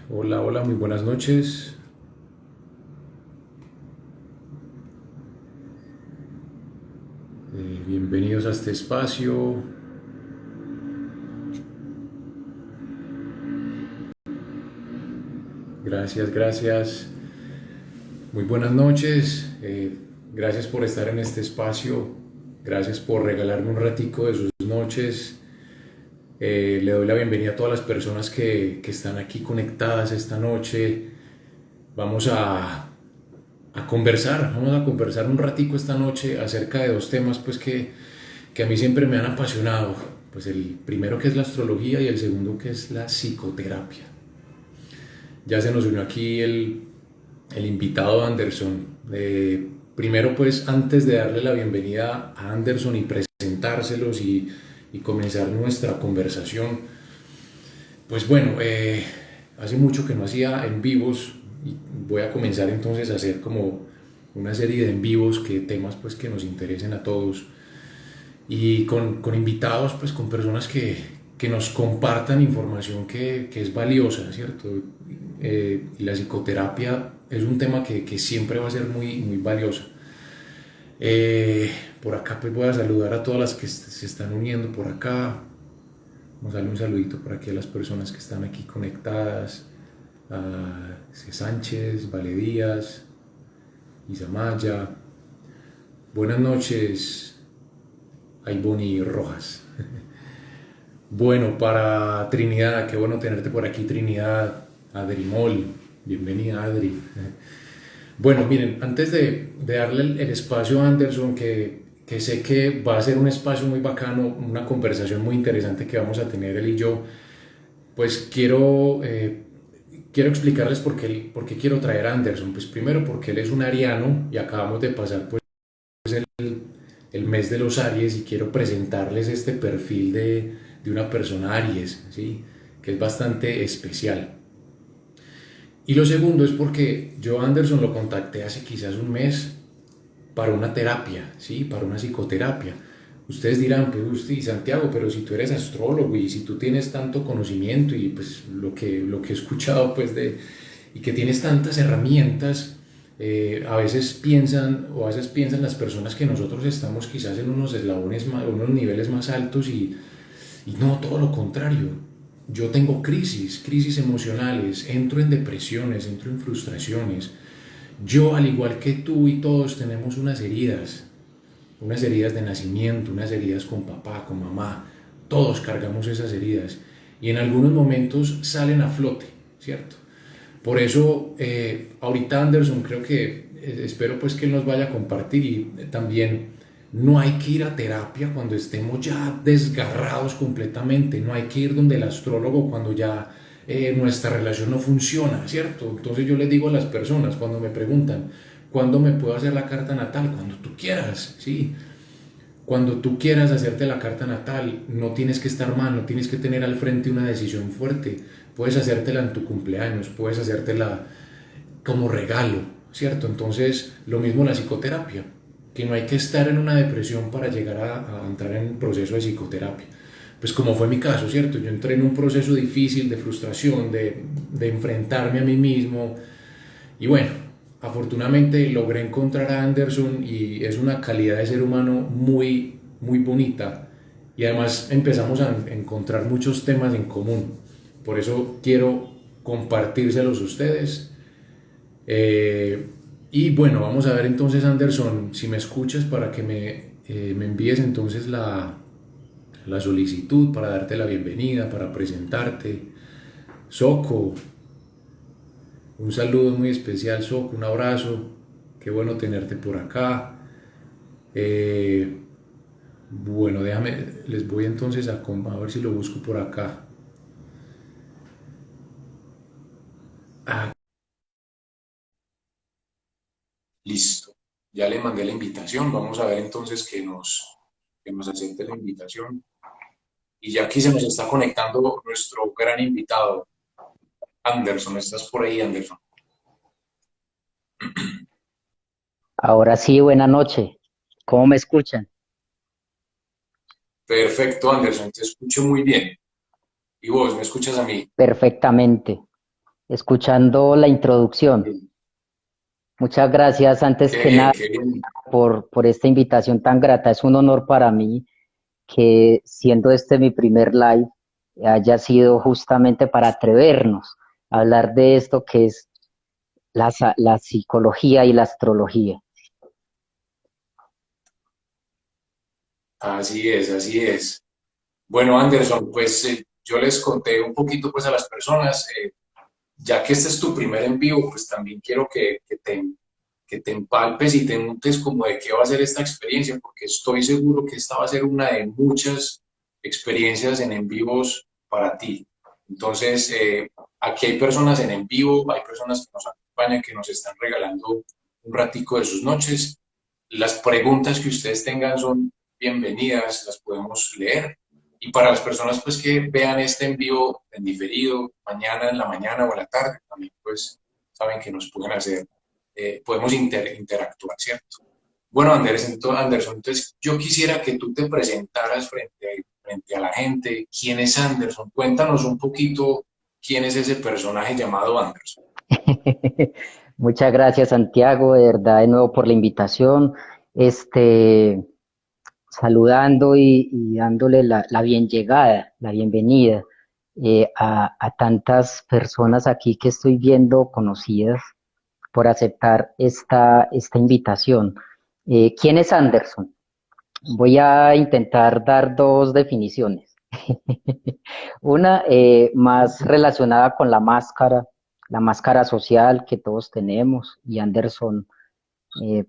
Hola, hola, muy buenas noches. Bienvenidos a este espacio. Gracias, gracias. Muy buenas noches. Gracias por estar en este espacio. Gracias por regalarme un ratico de sus noches. Le doy la bienvenida a todas las personas que están aquí conectadas esta noche. Vamos vamos a conversar un ratico esta noche acerca de dos temas pues que a mí siempre me han apasionado. Pues el primero que es la astrología y el segundo que es la psicoterapia. Ya se nos unió aquí el invitado Anderson. Primero pues antes de darle la bienvenida a Anderson y presentárselos y comenzar nuestra conversación, pues bueno, hace mucho que no hacía en vivos y voy a comenzar entonces a hacer como una serie de en vivos, que temas pues que nos interesen a todos y con invitados, pues con personas que nos compartan información que es valiosa, ¿cierto? Y la psicoterapia es un tema que siempre va a ser muy valiosa. Por acá pues voy a saludar a todas las que se están uniendo por acá. Vamos a darle un saludito por aquí a las personas que están aquí conectadas. A C. Sánchez, Vale Díaz, Isamaya. Buenas noches, Aiboni Rojas. Bueno, para Trinidad, qué bueno tenerte por aquí, Trinidad. Adrimol, bienvenida, Adri. Bueno, miren, antes de darle el espacio a Anderson, que sé que va a ser un espacio muy bacano, una conversación muy interesante que vamos a tener él y yo, pues quiero explicarles por qué quiero traer a Anderson. Pues primero porque él es un ariano y acabamos de pasar pues el mes de los Aries y quiero presentarles este perfil de una persona Aries, ¿sí? Que es bastante especial. Y lo segundo es porque yo a Anderson lo contacté hace quizás un mes para una terapia, ¿sí? Para una psicoterapia. Ustedes dirán, pues usted, Santiago, pero si tú eres astrólogo y si tú tienes tanto conocimiento y pues lo que he escuchado pues y que tienes tantas herramientas, a veces piensan o a veces piensan las personas que nosotros estamos quizás en unos eslabones más, unos niveles más altos y no, todo lo contrario. Yo tengo crisis emocionales, entro en depresiones, entro en frustraciones. Yo, al igual que tú y todos, tenemos unas heridas de nacimiento, unas heridas con papá, con mamá. Todos cargamos esas heridas y en algunos momentos salen a flote, ¿cierto? Por eso, ahorita Anderson, creo que espero pues que él nos vaya a compartir y también no hay que ir a terapia cuando estemos ya desgarrados completamente, no hay que ir donde el astrólogo cuando ya nuestra relación no funciona, ¿cierto? Entonces yo les digo a las personas cuando me preguntan, ¿cuándo me puedo hacer la carta natal? Cuando tú quieras, ¿sí? Cuando tú quieras hacerte la carta natal, no tienes que estar mal, no tienes que tener al frente una decisión fuerte. Puedes hacértela en tu cumpleaños, puedes hacértela como regalo, ¿cierto? Entonces, lo mismo la psicoterapia, que no hay que estar en una depresión para llegar a entrar en un proceso de psicoterapia. Pues como fue mi caso, ¿cierto? Yo entré en un proceso difícil de frustración, de enfrentarme a mí mismo, y bueno, afortunadamente logré encontrar a Anderson y es una calidad de ser humano muy bonita. Y además empezamos a encontrar muchos temas en común. Por eso quiero compartírselos a ustedes. Eh, y bueno, vamos a ver entonces, Anderson, si me escuchas para que me envíes entonces la solicitud para darte la bienvenida, para presentarte. Soco, un saludo muy especial, Soco, un abrazo. Qué bueno tenerte por acá. Eh, bueno, les voy entonces a ver si lo busco por acá. Ah, listo. Ya le mandé la invitación. Vamos a ver entonces que nos acepte la invitación. Y ya aquí se nos está conectando nuestro gran invitado, Anderson. ¿Estás por ahí, Anderson? Ahora sí, buena noche. ¿Cómo me escuchan? Perfecto, Anderson. Te escucho muy bien. ¿Y vos me escuchas a mí? Perfectamente. escuchando la introducción. Sí. Muchas gracias antes Qué que bien, nada qué bien. por esta invitación tan grata. Es un honor para mí que siendo este mi primer live haya sido justamente para atrevernos a hablar de esto que es la psicología y la astrología. Así es, así es. Bueno, Anderson, pues yo les conté un poquito pues a las personas, ya que este es tu primer en vivo, pues también quiero que te empalpes y te montes como de qué va a ser esta experiencia, porque estoy seguro que esta va a ser una de muchas experiencias en vivos para ti. Entonces, aquí hay personas en vivo, hay personas que nos acompañan, que nos están regalando un ratico de sus noches. Las preguntas que ustedes tengan son bienvenidas, las podemos leer. Y para las personas pues que vean este en vivo en diferido, mañana en la mañana o en la tarde, también pues saben que nos pueden hacer, podemos interactuar, ¿cierto? Bueno, Anderson, entonces yo quisiera que tú te presentaras frente a la gente. ¿Quién es Anderson? Cuéntanos un poquito quién es ese personaje llamado Anderson. Muchas gracias, Santiago, de verdad, de nuevo por la invitación. Este, saludando y dándole la bien llegada, la bienvenida a tantas personas aquí que estoy viendo conocidas por aceptar esta invitación. ¿Quién es Anderson? Voy a intentar dar dos definiciones. Una más relacionada con la máscara social que todos tenemos, y Anderson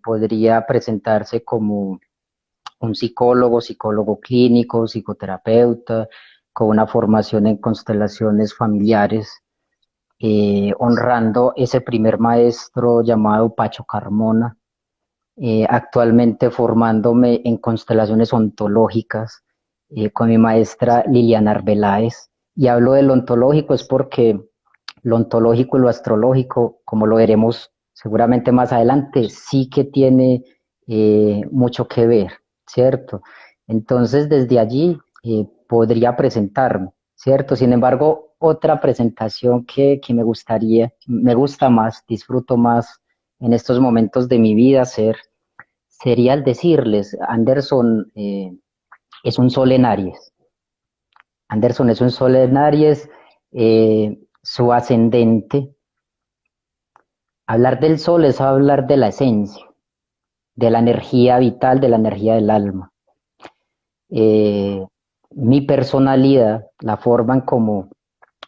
podría presentarse como un psicólogo, psicólogo clínico, psicoterapeuta, con una formación en constelaciones familiares, honrando ese primer maestro llamado Pacho Carmona, actualmente formándome en constelaciones ontológicas con mi maestra Liliana Arbeláez. Y hablo del ontológico es porque lo ontológico y lo astrológico, como lo veremos seguramente más adelante, sí que tiene mucho que ver, ¿cierto? Entonces, desde allí podría presentarme, ¿cierto? Sin embargo, otra presentación que me gusta más, disfruto más en estos momentos de mi vida sería el decirles, Anderson es un sol en Aries. Anderson es un sol en Aries, su ascendente. Hablar del sol es hablar de la esencia, de la energía vital, de la energía del alma. Eh, Mi personalidad, la forma en cómo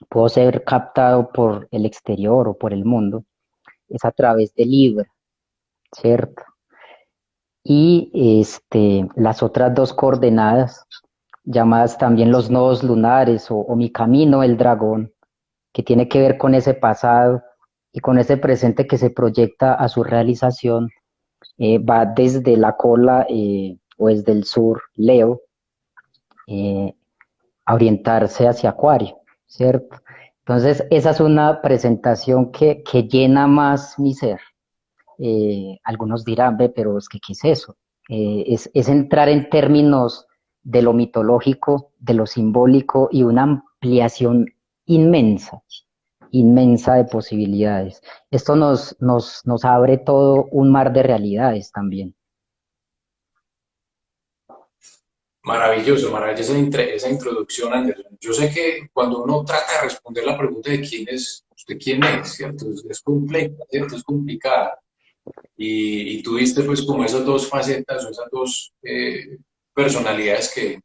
puedo ser captado por el exterior o por el mundo, es a través de Libra, ¿cierto? Y las otras dos coordenadas, llamadas también los nodos lunares o mi camino el dragón, que tiene que ver con ese pasado y con ese presente que se proyecta a su realización, va desde la cola o desde el sur, Leo, eh, a orientarse hacia Acuario, ¿cierto? Entonces, esa es una presentación que llena más mi ser. Algunos dirán, ve, pero es que, ¿qué es eso? Es entrar en términos de lo mitológico, de lo simbólico y una ampliación inmensa, inmensa de posibilidades. Esto nos abre todo un mar de realidades también. Maravilloso, maravillosa esa introducción, Anderson. Yo sé que cuando uno trata de responder la pregunta de quién es, usted quién es, ¿cierto? Es compleja, ¿cierto? Es complicada. Y tú viste pues como esas dos facetas o esas dos personalidades que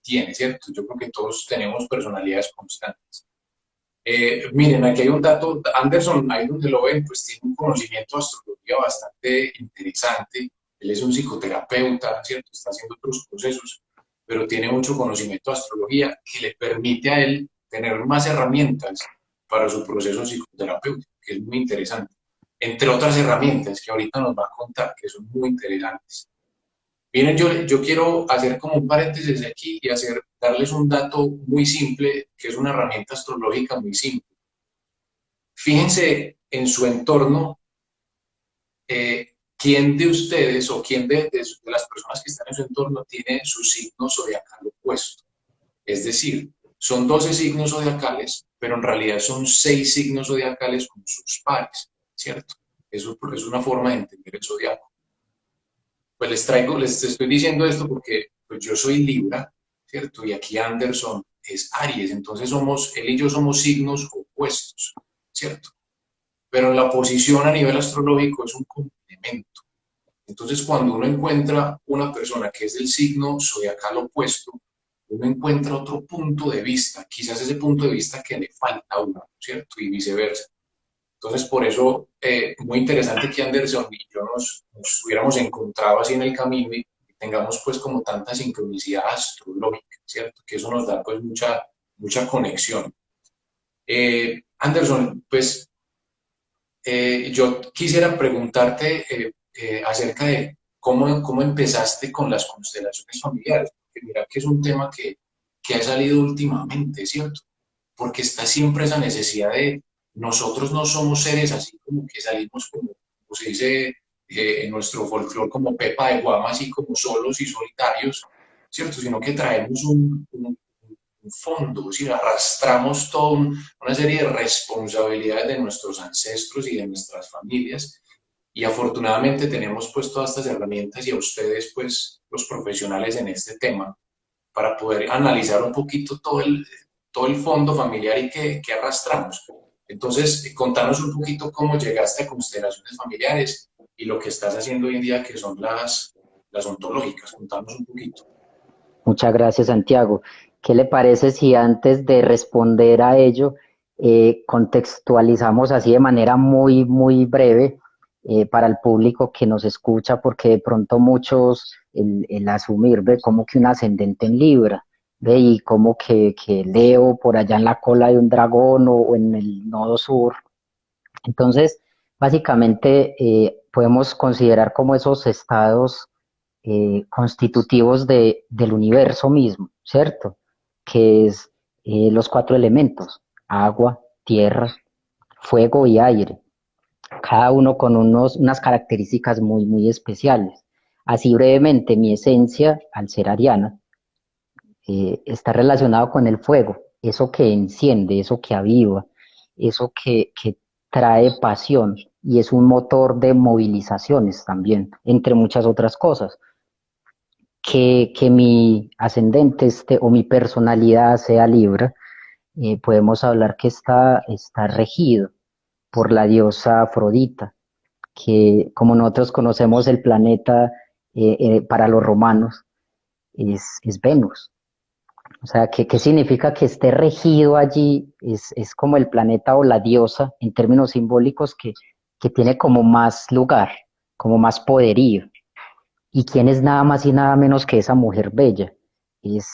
tiene, ¿cierto? Yo creo que todos tenemos personalidades constantes. Miren, aquí hay un dato, Anderson, ahí donde lo ven, pues tiene un conocimiento de astrología bastante interesante. Él es un psicoterapeuta, ¿cierto? Está haciendo otros procesos, pero tiene mucho conocimiento de astrología que le permite a él tener más herramientas para su proceso psicoterapéutico, que es muy interesante. Entre otras herramientas que ahorita nos va a contar, que son muy interesantes. Miren, yo quiero hacer como un paréntesis aquí y darles un dato muy simple, que es una herramienta astrológica muy simple. Fíjense en su entorno, quién de ustedes o quién de las personas que están en su entorno tiene su signo zodiacal opuesto. Es decir, son 12 signos zodiacales, pero en realidad son 6 signos zodiacales con sus pares, ¿cierto? Eso es una forma de entender el zodiaco. Pues les estoy diciendo esto porque pues yo soy Libra, ¿cierto? Y aquí Anderson es Aries, entonces él y yo somos signos opuestos, ¿cierto? Pero la posición a nivel astrológico es un complemento. Entonces, cuando uno encuentra una persona que es del signo zodiacal opuesto, uno encuentra otro punto de vista, quizás ese punto de vista que le falta a uno, ¿cierto? Y viceversa. Entonces, por eso, muy interesante que Anderson y yo nos hubiéramos encontrado así en el camino y tengamos pues como tanta sincronicidad astrológica, ¿cierto? Que eso nos da pues mucha conexión. Anderson, pues yo quisiera preguntarte acerca de cómo empezaste con las constelaciones familiares, porque mira que es un tema que ha salido últimamente, ¿cierto? Porque está siempre esa necesidad de nosotros no somos seres así como que salimos como se dice en nuestro folclore, como Pepa de Guama, así como solos y solitarios, ¿cierto? Sino que traemos un fondo, es decir, arrastramos toda una serie de responsabilidades de nuestros ancestros y de nuestras familias y afortunadamente tenemos pues todas estas herramientas y a ustedes pues los profesionales en este tema para poder analizar un poquito todo el fondo familiar y que arrastramos. Entonces, contanos un poquito cómo llegaste a constelaciones familiares y lo que estás haciendo hoy en día que son las ontológicas. Contanos un poquito. Muchas gracias, Santiago. ¿Qué le parece si antes de responder a ello, contextualizamos así de manera muy, muy breve para el público que nos escucha? Porque de pronto muchos, el asumir, ve como que un ascendente en Libra, ve y como que Leo por allá en la cola de un dragón o en el nodo sur. Entonces, básicamente podemos considerar como esos estados constitutivos del universo mismo, ¿cierto? Que es los cuatro elementos, agua, tierra, fuego y aire, cada uno con unas características muy, muy especiales. Así brevemente, mi esencia, al ser ariana, está relacionado con el fuego, eso que enciende, eso que aviva, eso que trae pasión y es un motor de movilizaciones también, entre muchas otras cosas. Que mi ascendente o mi personalidad sea Libra, podemos hablar que está regido por la diosa Afrodita, que como nosotros conocemos el planeta para los romanos, es Venus. O sea, ¿qué significa que esté regido allí? Es como el planeta o la diosa en términos simbólicos que tiene como más lugar, como más poderío. ¿Y quién es nada más y nada menos que esa mujer bella? Es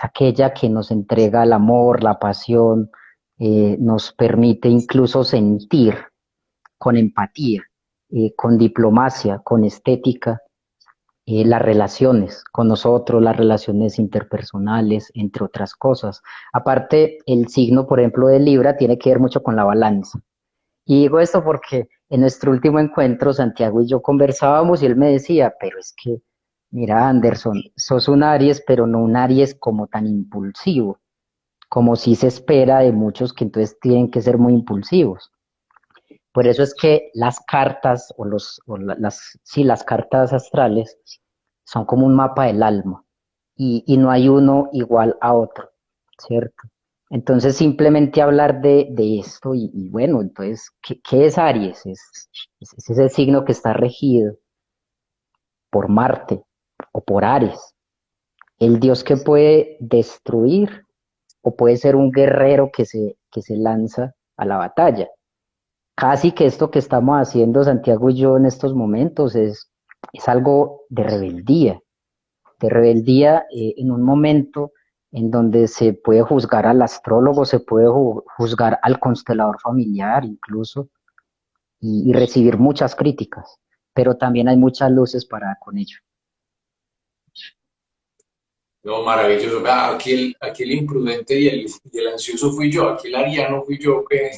aquella que nos entrega el amor, la pasión, nos permite incluso sentir con empatía, con diplomacia, con estética, las relaciones con nosotros, las relaciones interpersonales, entre otras cosas. Aparte, el signo, por ejemplo, de Libra tiene que ver mucho con la balanza. Y digo esto porque en nuestro último encuentro, Santiago y yo conversábamos y él me decía, pero es que, mira, Anderson, sos un Aries, pero no un Aries como tan impulsivo, como si se espera de muchos que entonces tienen que ser muy impulsivos. Por eso es que las cartas sí, las cartas astrales son como un mapa del alma y no hay uno igual a otro, ¿cierto? Entonces simplemente hablar de esto y bueno, entonces, ¿qué es Aries? Es ese signo que está regido por Marte o por Ares, el dios que puede destruir o puede ser un guerrero que se lanza a la batalla. Casi que esto que estamos haciendo Santiago y yo en estos momentos es algo de rebeldía en un momento en donde se puede juzgar al astrólogo, se puede juzgar al constelador familiar incluso, y recibir muchas críticas, pero también hay muchas luces para con ello. No, maravilloso. Ah, aquí el imprudente y el ansioso fui yo, aquí el ariano fui yo que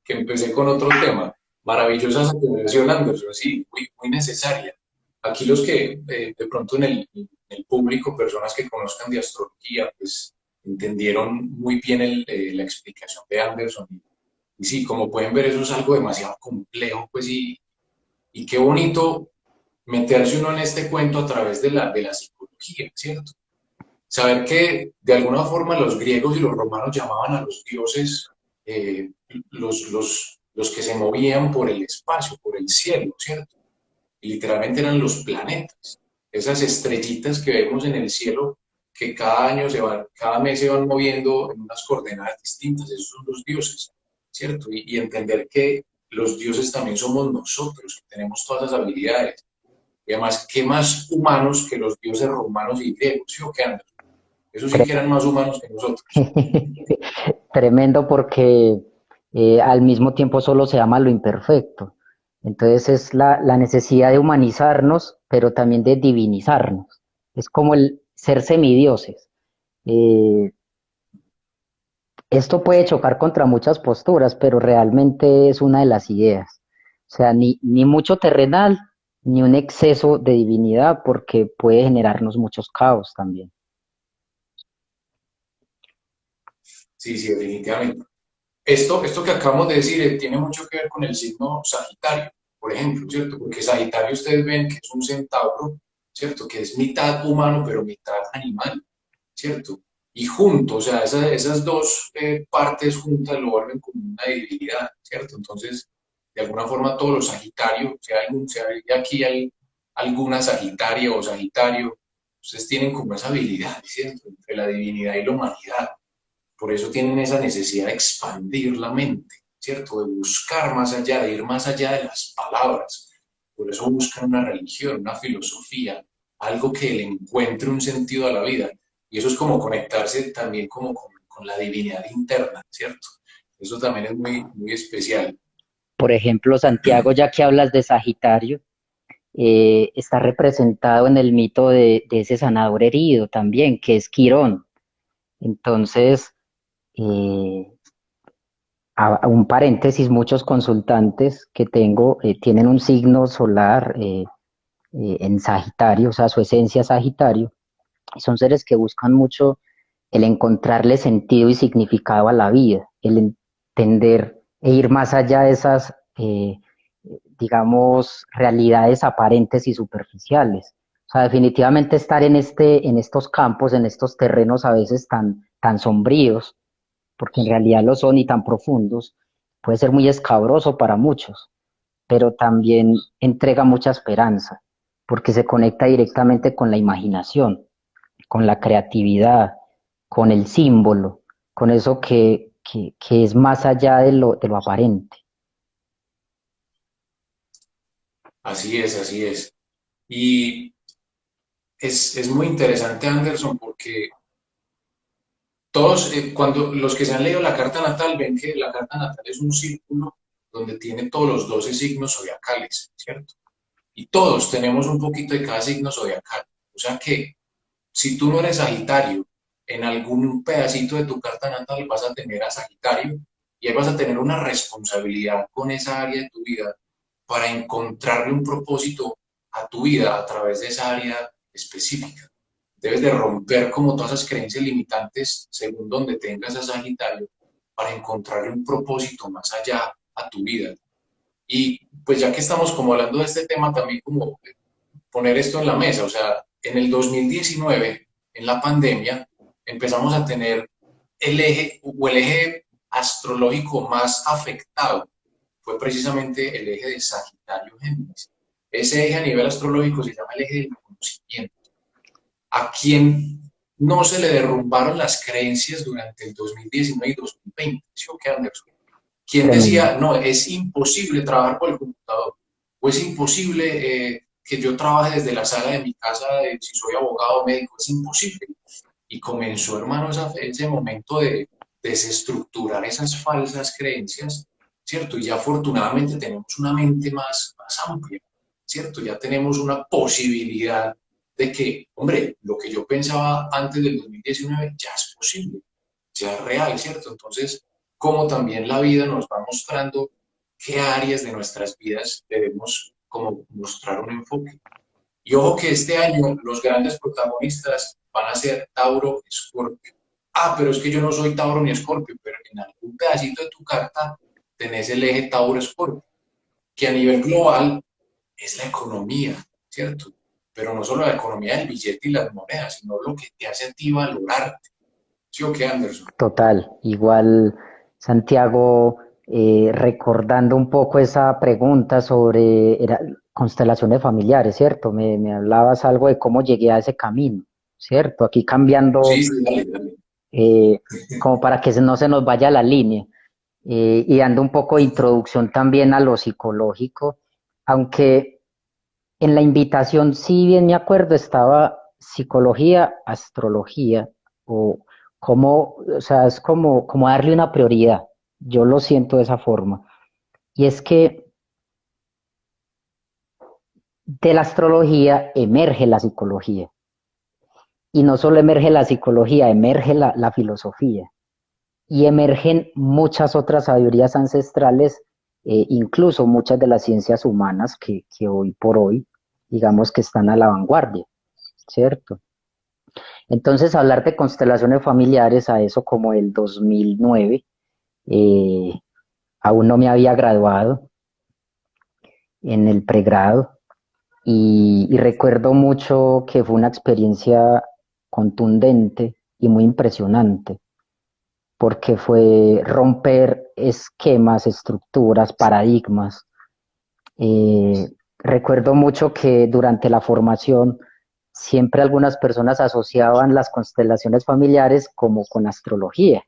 empecé con otro tema. Maravillosa esa generación, Anderson, sí, muy necesaria. Aquí los que de pronto en el público, personas que conozcan de astrología, pues entendieron muy bien la explicación de Anderson. Y sí, como pueden ver, eso es algo demasiado complejo, pues, y qué bonito meterse uno en este cuento a través de la psicología, ¿cierto? Saber que de alguna forma los griegos y los romanos llamaban a los dioses los que se movían por el espacio, por el cielo, ¿cierto? Y literalmente eran los planetas, esas estrellitas que vemos en el cielo que cada año cada mes se van moviendo en unas coordenadas distintas, esos son los dioses, ¿cierto? Y entender que los dioses también somos nosotros, que tenemos todas esas habilidades. Y además, ¿qué más humanos que los dioses romanos y griegos? ¿Sí o qué, Andrés? Esos sí que eran más humanos que nosotros. Tremendo porque al mismo tiempo solo se ama lo imperfecto. Entonces es la necesidad de humanizarnos, pero también de divinizarnos. Es como el ser semidioses. Eh, Esto puede chocar contra muchas posturas, pero realmente es una de las ideas. O sea, ni mucho terrenal, ni un exceso de divinidad, porque puede generarnos muchos caos también. Sí, sí, definitivamente. Esto que acabamos de decir tiene mucho que ver con el signo Sagitario, por ejemplo, ¿cierto? Porque Sagitario ustedes ven que es un centauro, ¿cierto? Que es mitad humano, pero mitad animal, ¿cierto? Y juntos, o sea, esas dos partes juntas lo vuelven como una divinidad, ¿cierto? Entonces, de alguna forma, todos los Sagitarios, si hay aquí hay alguna Sagitaria o Sagitario, ustedes tienen como esa habilidad, ¿cierto? Entre la divinidad y la humanidad. Por eso tienen esa necesidad de expandir la mente, ¿cierto? De buscar más allá, de ir más allá de las palabras. Por eso buscan una religión, una filosofía, algo que le encuentre un sentido a la vida. Y eso es como conectarse también como con la divinidad interna, ¿cierto? Eso también es muy especial. Por ejemplo, Santiago, ya que hablas de Sagitario, está representado en el mito de ese sanador herido también, que es Quirón. Entonces, eh, a un paréntesis, muchos consultantes que tengo tienen un signo solar en Sagitario, o sea, su esencia Sagitario, y son seres que buscan mucho el encontrarle sentido y significado a la vida, el entender e ir más allá de esas, digamos, realidades aparentes y superficiales. O sea, definitivamente estar en estos campos, en estos terrenos a veces tan sombríos, porque en realidad lo son y tan profundos, puede ser muy escabroso para muchos, pero también entrega mucha esperanza, porque se conecta directamente con la imaginación, con la creatividad, con el símbolo, con eso que es más allá de lo aparente. Así es, así es. Y es muy interesante, Anderson, porque todos, cuando los que se han leído la carta natal, ven que la carta natal es un círculo donde tiene todos los 12 signos zodiacales, ¿cierto? Y todos tenemos un poquito de cada signo zodiacal. O sea que si tú no eres Sagitario, en algún pedacito de tu carta natal vas a tener a Sagitario y ahí vas a tener una responsabilidad con esa área de tu vida para encontrarle un propósito a tu vida a través de esa área específica. Debes de romper como todas esas creencias limitantes según donde tengas a Sagitario para encontrarle un propósito más allá a tu vida. Y pues ya que estamos como hablando de este tema, también como poner esto en la mesa, o sea, en el 2019, en la pandemia, empezamos a tener el eje astrológico más afectado fue precisamente el eje de Sagitario-Géminis. Ese eje a nivel astrológico se llama el eje del conocimiento. A quien no se le derrumbaron las creencias durante el 2019 y 2020, ¿sí o qué, Anderson? Quien Tremendo. decía, no, es imposible trabajar por el computador, o es imposible que yo trabaje desde la sala de mi casa, si soy abogado o médico, es imposible. Y comenzó, hermano, ese momento de desestructurar esas falsas creencias, ¿cierto? Y ya afortunadamente tenemos una mente más amplia, ¿cierto? Ya tenemos una posibilidad de que, hombre, lo que yo pensaba antes del 2019 ya es posible, ya es real, ¿cierto? Entonces, como también la vida nos va mostrando qué áreas de nuestras vidas debemos como mostrar un enfoque. Y ojo que este año los grandes protagonistas van a ser Tauro, Escorpio. Ah, pero es que yo no soy Tauro ni Escorpio, pero en algún pedacito de tu carta tenés el eje Tauro-Escorpio, que a nivel global es la economía, ¿cierto? Pero no solo la economía del billete y las monedas, sino lo que te hace a ti valorarte. ¿Sí o qué, Anderson? Total, igual Santiago, recordando un poco esa pregunta sobre constelaciones familiares, ¿cierto? Me hablabas algo de cómo llegué a ese camino, ¿cierto? Aquí cambiando, Sí, sí, dale, dale. eh, como para que no se nos vaya la línea, y dando un poco de introducción también a lo psicológico, aunque en la invitación, si bien me acuerdo, estaba psicología, astrología, o como, o sea, es como darle una prioridad. Yo lo siento de esa forma. Y es que de la astrología emerge la psicología. Y no solo emerge la psicología, emerge la filosofía. Y emergen muchas otras sabidurías ancestrales, incluso muchas de las ciencias humanas que hoy por hoy, digamos que están a la vanguardia, ¿cierto? Entonces, hablar de constelaciones familiares a eso como el 2009, eh, aún no me había graduado en el pregrado y recuerdo mucho que fue una experiencia contundente y muy impresionante porque fue romper esquemas, estructuras, paradigmas. Recuerdo mucho que durante la formación siempre algunas personas asociaban las constelaciones familiares como con astrología.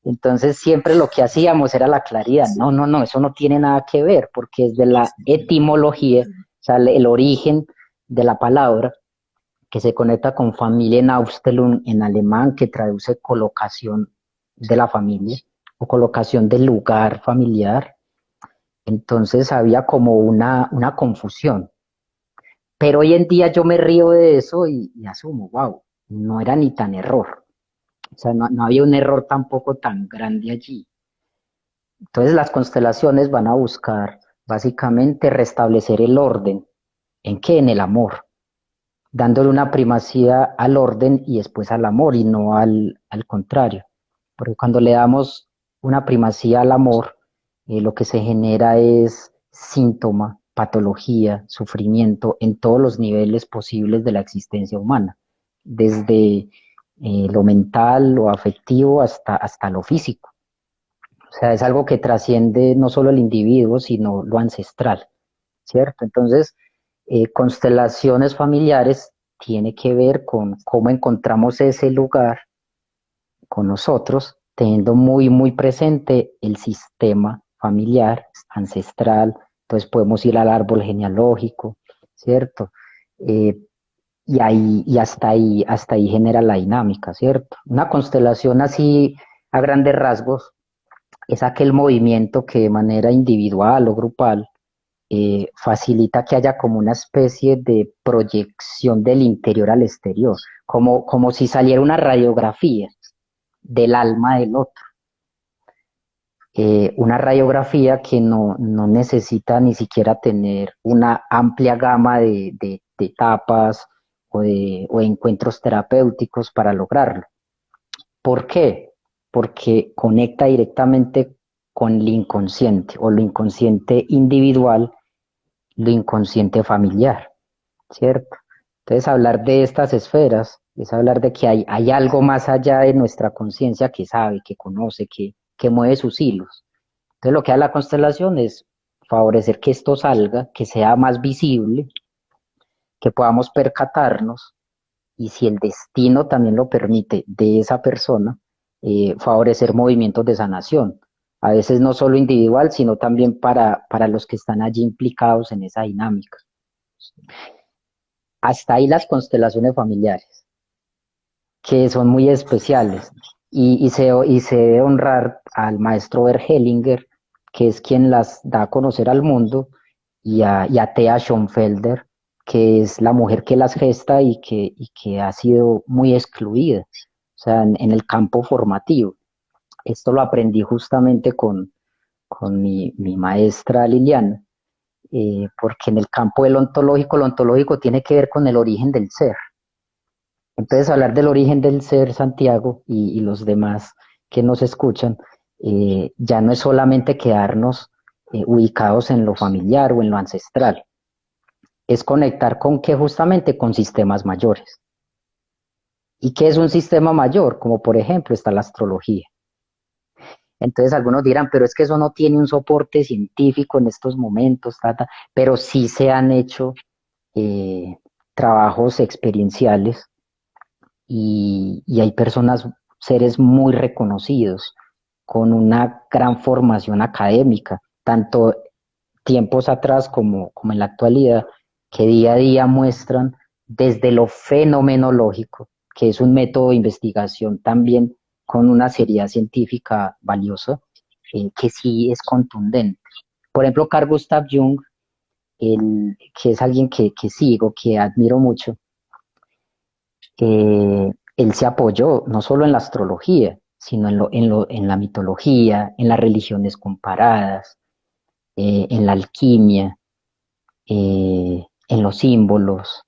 Entonces siempre lo que hacíamos era la claridad. No, no, no, eso no tiene nada que ver, porque es de la etimología, o sea, el origen de la palabra, que se conecta con Familie en Ausstellung en alemán, que traduce colocación de la familia o colocación del lugar familiar. Entonces había como una confusión. Pero hoy en día yo me río de eso y asumo, wow, no era ni tan error. O sea, no había un error tampoco tan grande allí. Entonces las constelaciones van a buscar básicamente restablecer el orden. ¿En qué? En el amor, dándole una primacía al orden y después al amor y no al contrario. Porque cuando le damos una primacía al amor, lo que se genera es síntoma, patología, sufrimiento en todos los niveles posibles de la existencia humana, desde lo mental, lo afectivo, hasta lo físico. O sea, es algo que trasciende no solo el individuo, sino lo ancestral, ¿cierto? Entonces, constelaciones familiares tiene que ver con cómo encontramos ese lugar con nosotros, teniendo muy, muy presente el sistema familiar, ancestral. Entonces podemos ir al árbol genealógico, ¿cierto? Eh, y hasta ahí genera la dinámica, ¿cierto? Una constelación así a grandes rasgos es aquel movimiento que de manera individual o grupal facilita que haya como una especie de proyección del interior al exterior, como si saliera una radiografía del alma del otro. Una radiografía que no necesita ni siquiera tener una amplia gama de etapas o de encuentros terapéuticos para lograrlo. ¿Por qué? Porque conecta directamente con el inconsciente o lo inconsciente individual, lo inconsciente familiar, ¿cierto? Entonces, hablar de estas esferas es hablar de que hay algo más allá de nuestra conciencia que sabe, que conoce, que mueve sus hilos. Entonces, lo que hace la constelación es favorecer que esto salga, que sea más visible, que podamos percatarnos y si el destino también lo permite de esa persona, favorecer movimientos de sanación. A veces no solo individual, sino también para los que están allí implicados en esa dinámica. Hasta ahí las constelaciones familiares, que son muy especiales. Y se debe honrar al maestro Bert Hellinger, que es quien las da a conocer al mundo, y a Thea Schoenfelder, que es la mujer que las gesta y que ha sido muy excluida, o sea, en el campo formativo. Esto lo aprendí justamente con mi maestra Liliana, porque en el campo del ontológico, lo ontológico tiene que ver con el origen del ser. Entonces, hablar del origen del ser, Santiago, y los demás que nos escuchan, ya no es solamente quedarnos ubicados en lo familiar o en lo ancestral, es conectar con qué justamente con sistemas mayores. ¿Y qué es un sistema mayor? Como por ejemplo está la astrología. Entonces algunos dirán, pero es que eso no tiene un soporte científico en estos momentos, pero sí se han hecho eh, trabajos experienciales y hay personas, seres muy reconocidos, con una gran formación académica, tanto tiempos atrás como en la actualidad, que día a día muestran desde lo fenomenológico, que es un método de investigación también con una seriedad científica valiosa, que sí es contundente. Por ejemplo, Carl Gustav Jung, que es alguien que sigo, que admiro mucho, él se apoyó no solo en la astrología, sino en la mitología, en las religiones comparadas, en la alquimia, en los símbolos,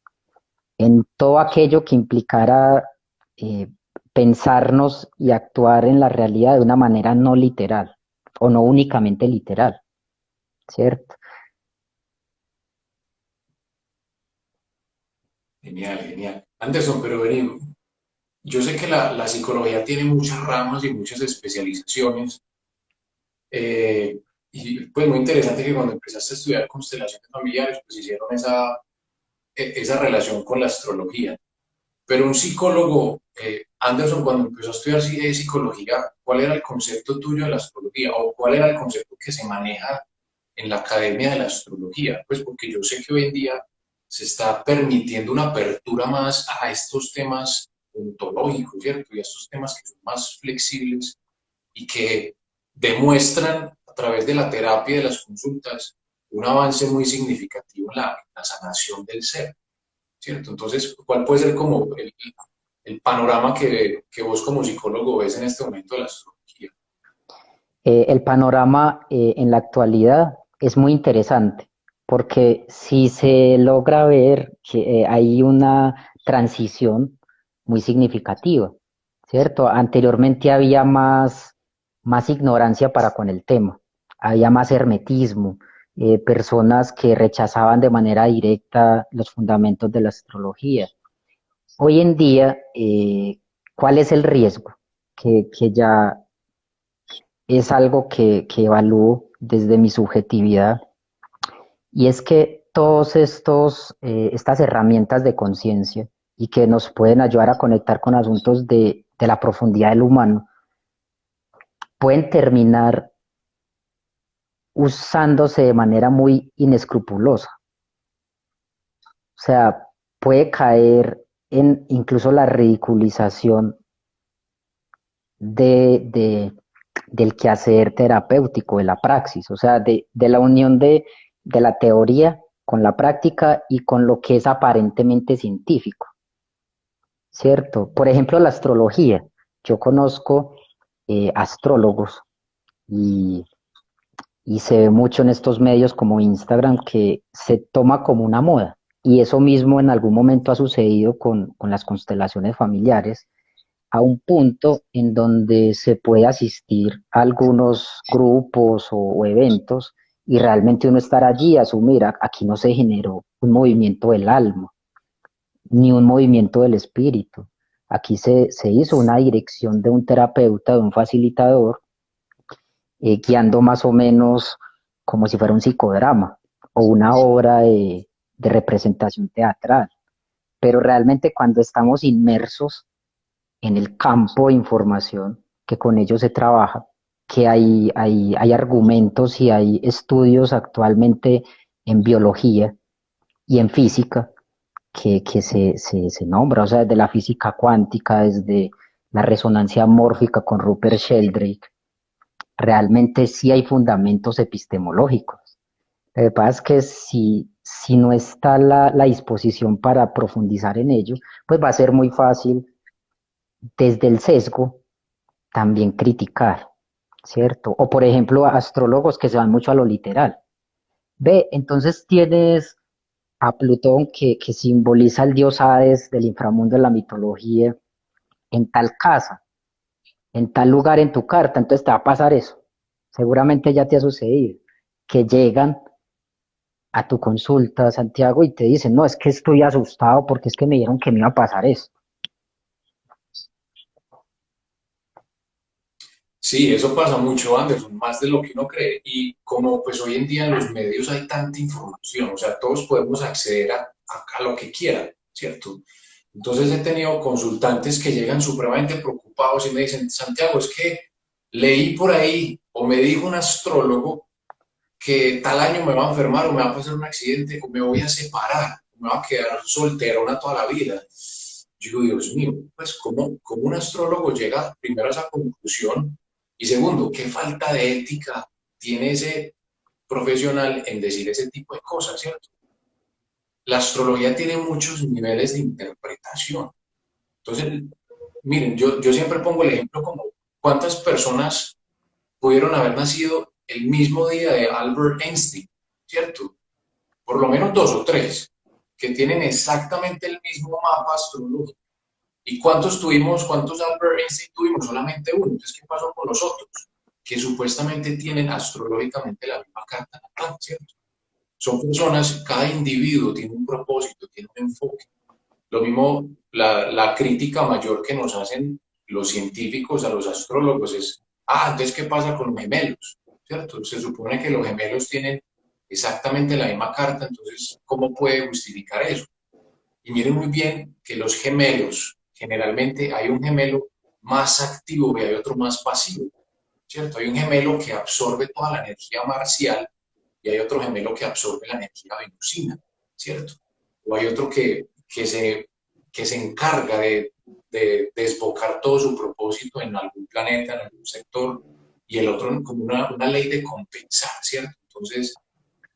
en todo aquello que implicara eh, pensarnos y actuar en la realidad de una manera no literal o no únicamente literal, ¿cierto? Genial, genial. Anderson, pero vení, yo sé que la psicología tiene muchas ramas y muchas especializaciones. eh, y pues muy interesante que cuando empezaste a estudiar constelaciones familiares, pues hicieron esa relación con la astrología. Pero un psicólogo, Anderson, cuando empezó a estudiar psicología, ¿cuál era el concepto tuyo de la astrología? ¿O cuál era el concepto que se maneja en la Academia de la Astrología? Pues porque yo sé que hoy en día se está permitiendo una apertura más a estos temas ontológicos, ¿cierto? Y a estos temas que son más flexibles y que demuestran a través de la terapia y de las consultas un avance muy significativo en la sanación del ser, ¿cierto? Entonces, ¿cuál puede ser como el panorama que vos como psicólogo ves en este momento de la astrología? El panorama en la actualidad es muy interesante porque si se logra ver que hay una transición muy significativa, ¿cierto? Anteriormente había más ignorancia para con el tema, había más hermetismo, personas que rechazaban de manera directa los fundamentos de la astrología. Hoy en día, ¿cuál es el riesgo? Que ya es algo que evalúo desde mi subjetividad, y es que todos estas herramientas de conciencia y que nos pueden ayudar a conectar con asuntos de la profundidad del humano, pueden terminar usándose de manera muy inescrupulosa. O sea, puede caer en incluso la ridiculización de, del quehacer terapéutico, de la praxis, o sea, de la unión de la teoría con la práctica y con lo que es aparentemente científico, ¿cierto? Por ejemplo, la astrología. Yo conozco astrólogos y, y se ve mucho en estos medios como Instagram que se toma como una moda. Y eso mismo en algún momento ha sucedido con las constelaciones familiares, a un punto en donde se puede asistir a algunos grupos o eventos y realmente uno estar allí, asumir, aquí no se generó un movimiento del alma, ni un movimiento del espíritu. Aquí se hizo una dirección de un terapeuta, de un facilitador, guiando más o menos como si fuera un psicodrama o una obra de representación teatral. Pero realmente cuando estamos inmersos en el campo de información que con ellos se trabaja, que hay argumentos y hay estudios actualmente en biología y en física que se nombra, o sea, desde la física cuántica, desde la resonancia mórfica con Rupert Sheldrake, realmente sí hay fundamentos epistemológicos. Lo que pasa es que si no está la disposición para profundizar en ello, pues va a ser muy fácil desde el sesgo también criticar, ¿cierto? O por ejemplo, astrólogos que se van mucho a lo literal. Ve, entonces tienes a Plutón que simboliza el dios Hades del inframundo de la mitología en tal casa, en tal lugar en tu carta, entonces te va a pasar eso. Seguramente ya te ha sucedido, que llegan a tu consulta, Santiago, y te dicen, no, es que estoy asustado porque es que me dijeron que me iba a pasar eso. Sí, eso pasa mucho, Anderson, más de lo que uno cree. Y como pues hoy en día en los medios hay tanta información, o sea, todos podemos acceder a lo que quieran, ¿cierto? Entonces he tenido consultantes que llegan supremamente preocupados y me dicen, Santiago, es que leí por ahí o me dijo un astrólogo que tal año me va a enfermar o me va a pasar un accidente o me voy a separar, o me va a quedar solterona toda la vida. Yo digo, Dios mío, pues ¿cómo un astrólogo llega primero a esa conclusión? Y segundo, ¿qué falta de ética tiene ese profesional en decir ese tipo de cosas, ¿cierto? La astrología tiene muchos niveles de interpretación. Entonces, miren, yo siempre pongo el ejemplo como cuántas personas pudieron haber nacido el mismo día de Albert Einstein, ¿cierto? Por lo menos dos o tres, que tienen exactamente el mismo mapa astrológico. ¿Y cuántos Albert Einstein tuvimos? Solamente uno. Entonces, ¿qué pasó con los otros? Que supuestamente tienen astrológicamente la misma carta natal, ¿cierto? Son personas, cada individuo tiene un propósito, tiene un enfoque. Lo mismo, la crítica mayor que nos hacen los científicos a los astrólogos es, entonces, ¿qué pasa con los gemelos? ¿Cierto? Se supone que los gemelos tienen exactamente la misma carta, entonces, ¿cómo puede justificar eso? Y miren muy bien que los gemelos, generalmente hay un gemelo más activo y hay otro más pasivo, ¿cierto? Hay un gemelo que absorbe toda la energía marcial y hay otro gemelo que absorbe la energía venusina, ¿cierto? O hay otro que se encarga de desbocar todo su propósito en algún planeta, en algún sector, y el otro como una ley de compensar, ¿cierto? Entonces,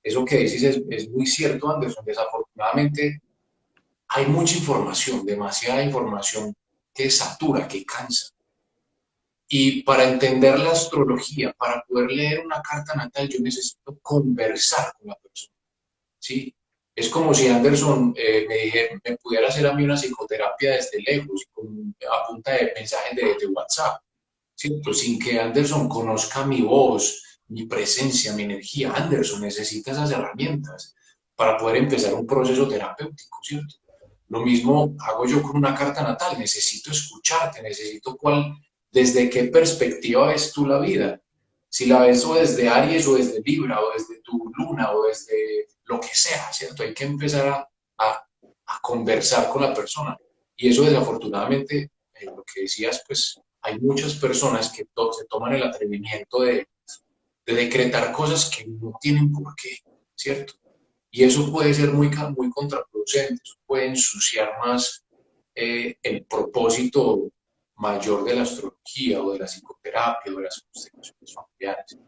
eso que dices es muy cierto, Anderson. Desafortunadamente, hay mucha información, demasiada información que satura, que cansa. Y para entender la astrología, para poder leer una carta natal, yo necesito conversar con la persona, ¿sí? Es como si Anderson me pudiera hacer a mí una psicoterapia desde lejos, a punta de mensajes de WhatsApp, ¿cierto? Sin que Anderson conozca mi voz, mi presencia, mi energía. Anderson necesita esas herramientas para poder empezar un proceso terapéutico, ¿cierto? Lo mismo hago yo con una carta natal, necesito escucharte, necesito desde qué perspectiva ves tú la vida. Si la ves o desde Aries o desde Libra o desde tu luna o desde lo que sea, ¿cierto? Hay que empezar a conversar con la persona. Y eso desafortunadamente, lo que decías, pues hay muchas personas que se toman el atrevimiento de decretar cosas que no tienen por qué, ¿cierto? Y eso puede ser muy contraproducente, eso puede ensuciar más el propósito mayor de la astrología o de la psicoterapia o de las constelaciones familiares.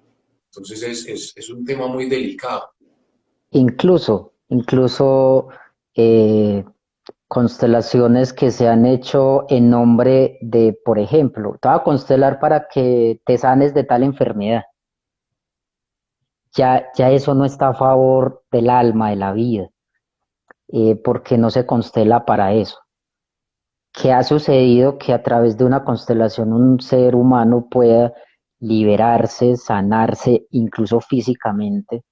Entonces es un tema muy delicado. Incluso eh, constelaciones que se han hecho en nombre de, por ejemplo, te voy a constelar para que te sanes de tal enfermedad. Ya eso no está a favor del alma, de la vida, porque no se constela para eso. ¿Qué ha sucedido? Que a través de una constelación un ser humano pueda liberarse, sanarse, incluso físicamente,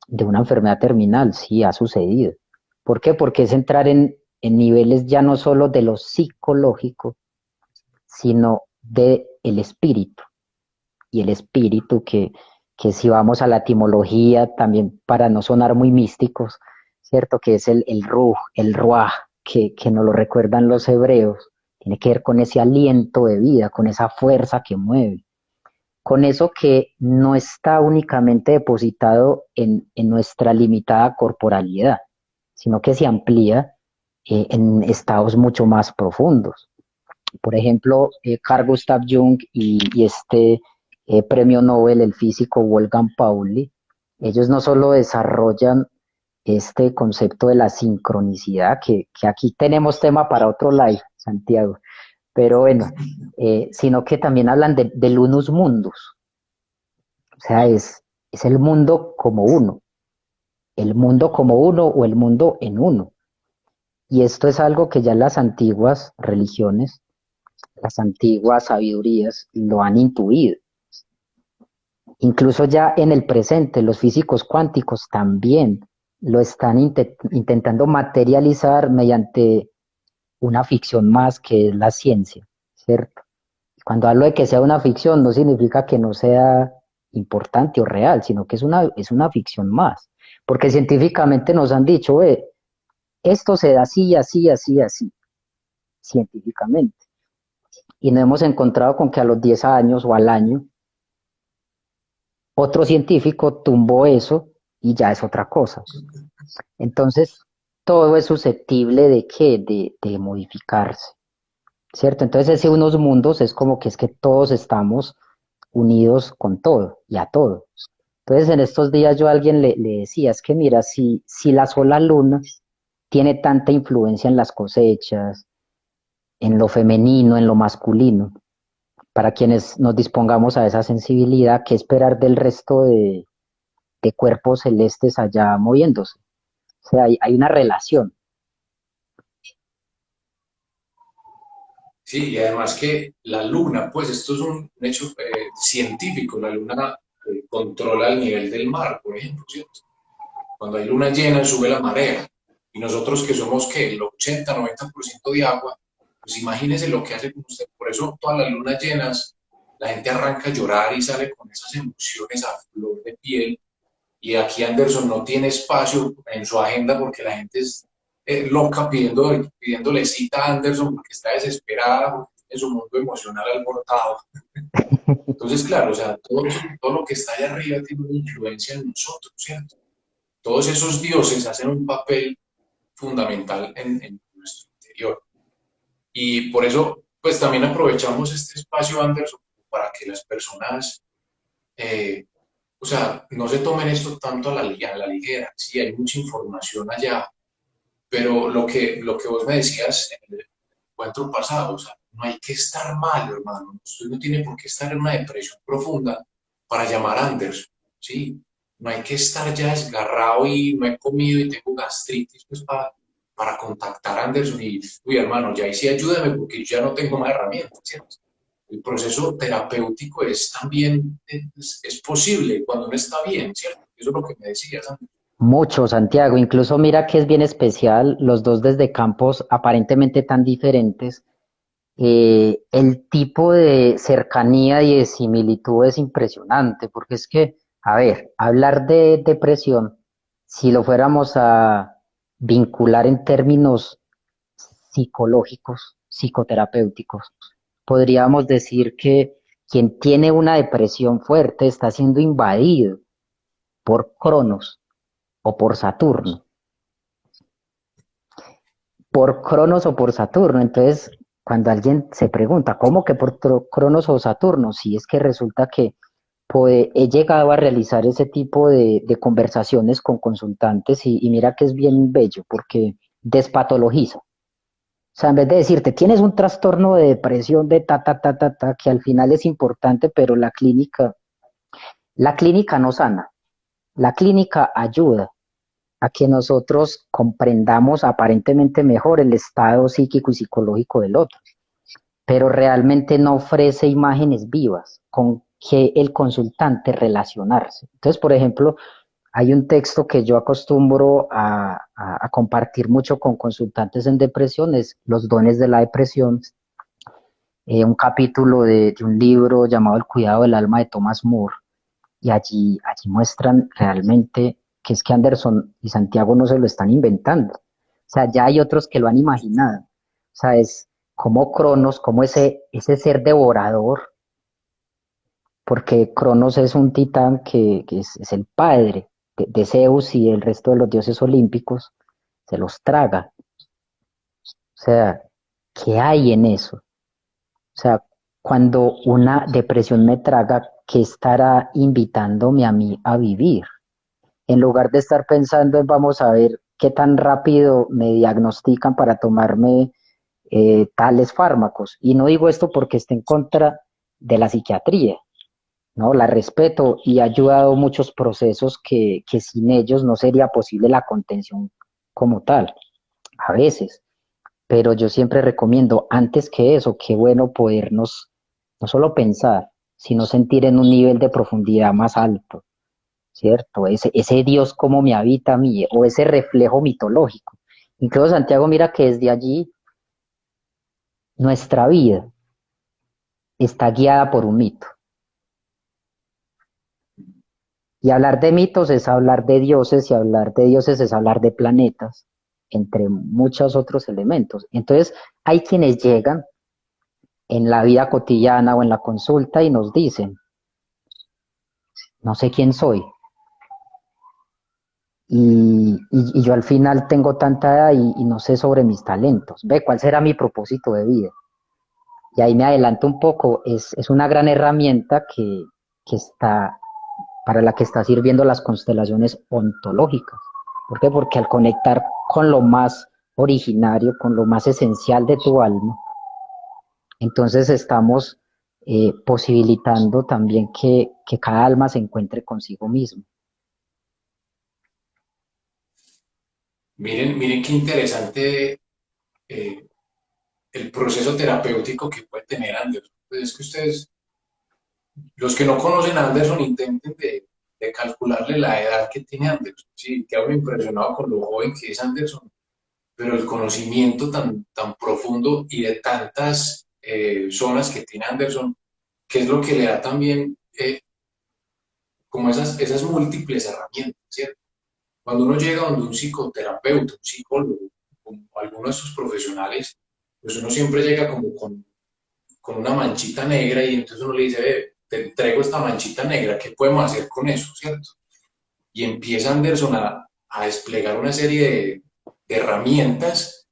de una enfermedad terminal. Sí, ha sucedido. ¿Por qué? Porque es entrar en niveles ya no solo de lo psicológico, sino de el espíritu. Y el espíritu que si vamos a la etimología, también para no sonar muy místicos, ¿cierto? Que es el ruh, el ruah, que nos lo recuerdan los hebreos, tiene que ver con ese aliento de vida, con esa fuerza que mueve, con eso que no está únicamente depositado en nuestra limitada corporalidad, sino que se amplía en estados mucho más profundos. Por ejemplo, Carl Gustav Jung y este premio Nobel, el físico Wolfgang Pauli, ellos no solo desarrollan este concepto de la sincronicidad, que aquí tenemos tema para otro live, Santiago, pero bueno, sino que también hablan del unus mundus, o sea, es el mundo como uno. el mundo como uno o el mundo en uno. Y esto es algo que ya las antiguas religiones, las antiguas sabidurías lo han intuido. Incluso ya en el presente, los físicos cuánticos también lo están intentando materializar mediante una ficción más que es la ciencia, ¿cierto? Cuando hablo de que sea una ficción, no significa que no sea importante o real, sino que es una ficción más. Porque científicamente nos han dicho, esto se da así, así, así, así, científicamente. Y nos hemos encontrado con que a los 10 años o al año, otro científico tumbó eso y ya es otra cosa. Entonces, todo es susceptible de qué, de modificarse, ¿cierto? Entonces, ese unos mundos es como que es que todos estamos unidos con todo y a todo. Entonces, en estos días yo a alguien le decía, es que mira, si la sola luna tiene tanta influencia en las cosechas, en lo femenino, en lo masculino, para quienes nos dispongamos a esa sensibilidad, ¿qué esperar del resto de cuerpos celestes allá moviéndose? O sea, hay una relación. Sí, y además que la luna, pues esto es un hecho científico, la luna controla el nivel del mar, por ejemplo, ¿cierto? Cuando hay luna llena sube la marea. Y nosotros que somos, ¿qué? El 80-90% de agua, pues imagínese lo que hace con usted. Por eso todas las lunas llenas, la gente arranca a llorar y sale con esas emociones a flor de piel. Y aquí Anderson no tiene espacio en su agenda porque la gente es loca pidiéndole cita a Anderson porque está desesperada, porque tiene su mundo emocional alborotado. Entonces, claro, o sea, todo lo que está allá arriba tiene una influencia en nosotros, ¿cierto? Todos esos dioses hacen un papel fundamental en nuestro interior. Y por eso, pues también aprovechamos este espacio, Anderson, para que las personas, eh, o sea, no se tomen esto tanto a la ligera. Sí, hay mucha información allá, pero lo que vos me decías en el encuentro pasado, o sea, no hay que estar mal, hermano. Usted no tiene por qué estar en una depresión profunda para llamar a Anderson, ¿sí? No hay que estar ya desgarrado y no he comido y tengo gastritis, pues para contactar a Anderson y, uy, hermano, ya ahí sí ayúdame porque yo ya no tengo más herramientas, ¿cierto? El proceso terapéutico es también, es posible cuando uno está bien, ¿cierto? Eso es lo que me decías antes. Mucho, Santiago. Incluso mira que es bien especial, los dos desde campos aparentemente tan diferentes. El tipo de cercanía y de similitud es impresionante, porque es que, a ver, hablar de depresión, si lo fuéramos a vincular en términos psicológicos, psicoterapéuticos, podríamos decir que quien tiene una depresión fuerte está siendo invadido por Cronos o por Saturno, por Cronos o por Saturno. Entonces, cuando alguien se pregunta, ¿cómo que por Cronos o Saturno? Si es que resulta que he llegado a realizar ese tipo de conversaciones con consultantes y mira que es bien bello porque despatologiza. O sea, en vez de decirte, tienes un trastorno de depresión de ta, que al final es importante, pero la clínica no sana, la clínica ayuda a que nosotros comprendamos aparentemente mejor el estado psíquico y psicológico del otro, pero realmente no ofrece imágenes vivas con que el consultante relacionarse. Entonces, por ejemplo, hay un texto que yo acostumbro a compartir mucho con consultantes en depresión, es Los dones de la depresión, un capítulo de un libro llamado El cuidado del alma de Thomas Moore, y allí muestran realmente que es que Anderson y Santiago no se lo están inventando. O sea, ya hay otros que lo han imaginado. O sea, es como Cronos, como ese ser devorador, porque Cronos es un titán que es el padre de Zeus y el resto de los dioses olímpicos, se los traga. O sea, ¿qué hay en eso? O sea, cuando una depresión me traga, ¿qué estará invitándome a mí a vivir? En lugar de estar pensando en vamos a ver qué tan rápido me diagnostican para tomarme tales fármacos. Y no digo esto porque esté en contra de la psiquiatría, ¿no? La respeto y ha ayudado muchos procesos que sin ellos no sería posible la contención como tal, a veces. Pero yo siempre recomiendo, antes que eso, qué bueno podernos no solo pensar, sino sentir en un nivel de profundidad más alto, ¿cierto? Ese Dios como me habita a mí, o ese reflejo mitológico. Incluso Santiago, mira que desde allí nuestra vida está guiada por un mito. Y hablar de mitos es hablar de dioses, y hablar de dioses es hablar de planetas, entre muchos otros elementos. Entonces, hay quienes llegan en la vida cotidiana o en la consulta y nos dicen, no sé quién soy. Y yo al final tengo tanta edad y no sé sobre mis talentos. Ve, ¿cuál será mi propósito de vida? Y ahí me adelanto un poco, es una gran herramienta que está, para la que está sirviendo las constelaciones ontológicas. ¿Por qué? Porque al conectar con lo más originario, con lo más esencial de tu alma, entonces estamos posibilitando también que cada alma se encuentre consigo mismo. Miren qué interesante eh, el proceso terapéutico que puede tener Anderson. Pues es que ustedes, los que no conocen a Anderson, intenten de calcularle la edad que tiene Anderson. Sí, quedo impresionado con lo joven que es Anderson, pero el conocimiento tan profundo y de tantas zonas que tiene Anderson, que es lo que le da también como esas múltiples herramientas, ¿cierto? Cuando uno llega donde un psicoterapeuta, un psicólogo, como alguno de estos profesionales, pues uno siempre llega como con una manchita negra y entonces uno le dice, te entrego esta manchita negra, ¿qué podemos hacer con eso, cierto? Y empieza Anderson a desplegar una serie de herramientas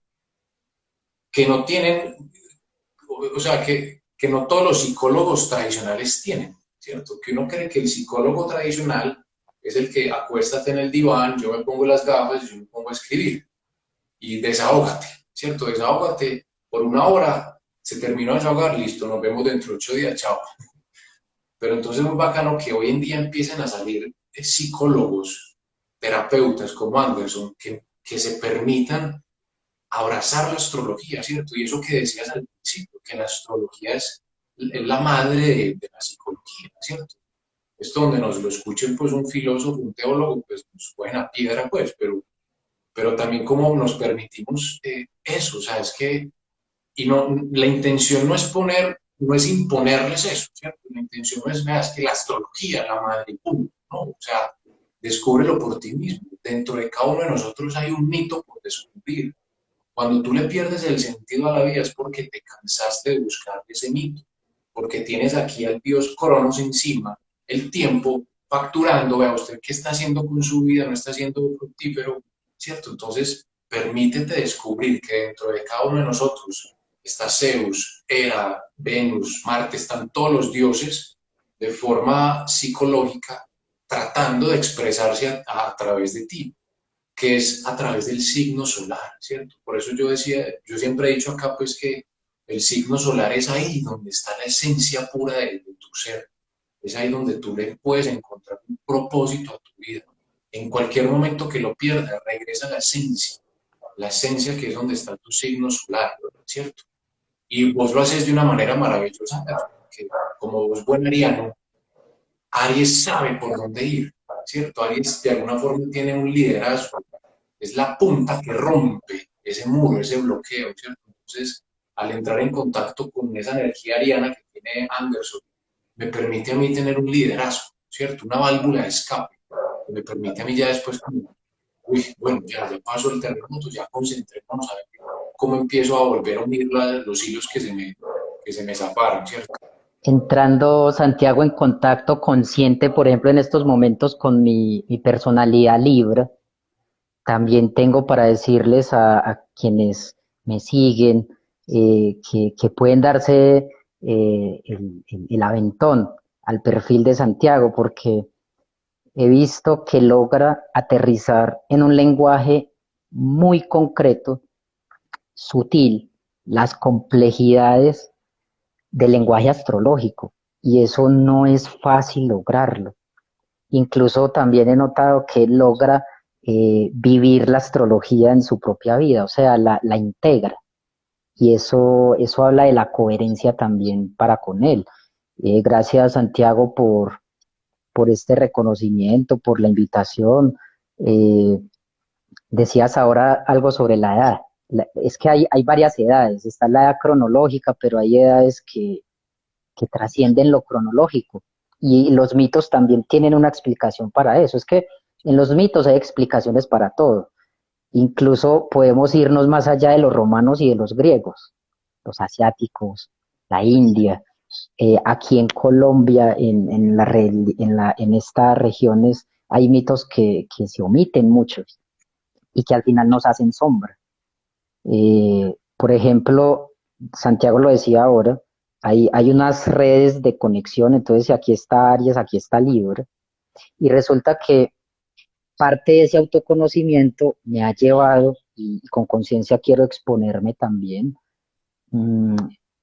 que no tienen, o sea, que no todos los psicólogos tradicionales tienen, ¿cierto? Que uno cree que el psicólogo tradicional es el que acuéstate en el diván, yo me pongo las gafas y yo me pongo a escribir y desahógate, ¿cierto? Desahógate por una hora, se terminó de desahogar, listo, nos vemos dentro de 8 días, chao. Pero entonces es muy bacano que hoy en día empiecen a salir psicólogos, terapeutas como Anderson, que se permitan abrazar la astrología, ¿cierto? Y eso que decías al principio, que la astrología es la madre de la psicología, ¿cierto? Esto donde nos lo escuchen pues un filósofo, un teólogo, pues nos cogen a piedra, pues, pero también como nos permitimos eso, o sea, es que, y no, la intención no es poner, no es imponerles eso, ¿cierto? La intención no es, veas que la astrología, la madre, pum, ¿no? O sea, descúbrelo por ti mismo. Dentro de cada uno de nosotros hay un mito por descubrir. Cuando tú le pierdes el sentido a la vida es porque te cansaste de buscar ese mito, porque tienes aquí al dios Cronos encima, el tiempo facturando, vea usted qué está haciendo con su vida, no está siendo fructífero, ¿cierto? Entonces, permítete descubrir que dentro de cada uno de nosotros está Zeus, Hera, Venus, Marte, están todos los dioses de forma psicológica tratando de expresarse a través de ti, que es a través del signo solar, ¿cierto? Por eso yo decía, yo siempre he dicho acá, pues que el signo solar es ahí donde está la esencia pura de tu ser, es ahí donde tú le puedes encontrar un propósito a tu vida. En cualquier momento que lo pierdas, regresa a la esencia que es donde está tu signo solar, ¿cierto? Y vos lo haces de una manera maravillosa, porque como vos buen ariano, Aries sabe por dónde ir, ¿cierto? Aries de alguna forma tiene un liderazgo, es la punta que rompe ese muro, ese bloqueo, ¿cierto? Entonces, al entrar en contacto con esa energía ariana que tiene Anderson, me permite a mí tener un liderazgo, ¿cierto? Una válvula de escape, que me permite a mí ya después, como, uy, bueno, ya pasó el terremoto, ya concentrémonos a ver cómo empiezo a volver a unir los hilos que se me zafaron, ¿cierto? Entrando, Santiago, en contacto consciente, por ejemplo, en estos momentos con mi personalidad Libra, también tengo para decirles a quienes me siguen que pueden darse el aventón al perfil de Santiago, porque he visto que logra aterrizar en un lenguaje muy concreto, sutil, las complejidades del lenguaje astrológico. y eso no es fácil lograrlo. Incluso también he notado que él logra vivir la astrología en su propia vida, o sea, la integra. Y eso habla de la coherencia también para con él. Gracias, Santiago, por este reconocimiento, por la invitación. Eh, Decías ahora algo sobre la edad. Es que hay varias edades. Está la edad cronológica, pero hay edades que trascienden lo cronológico. Y los mitos también tienen una explicación para eso. Es que en los mitos hay explicaciones para todo. Incluso podemos irnos más allá de los romanos y de los griegos, los asiáticos, la India. Aquí en Colombia, en estas regiones, hay mitos que se omiten muchos y que al final nos hacen sombra. Por ejemplo, Santiago lo decía ahora, hay unas redes de conexión, entonces si aquí está Aries, aquí está Libra, y resulta que parte de ese autoconocimiento me ha llevado, y con conciencia quiero exponerme también, mm,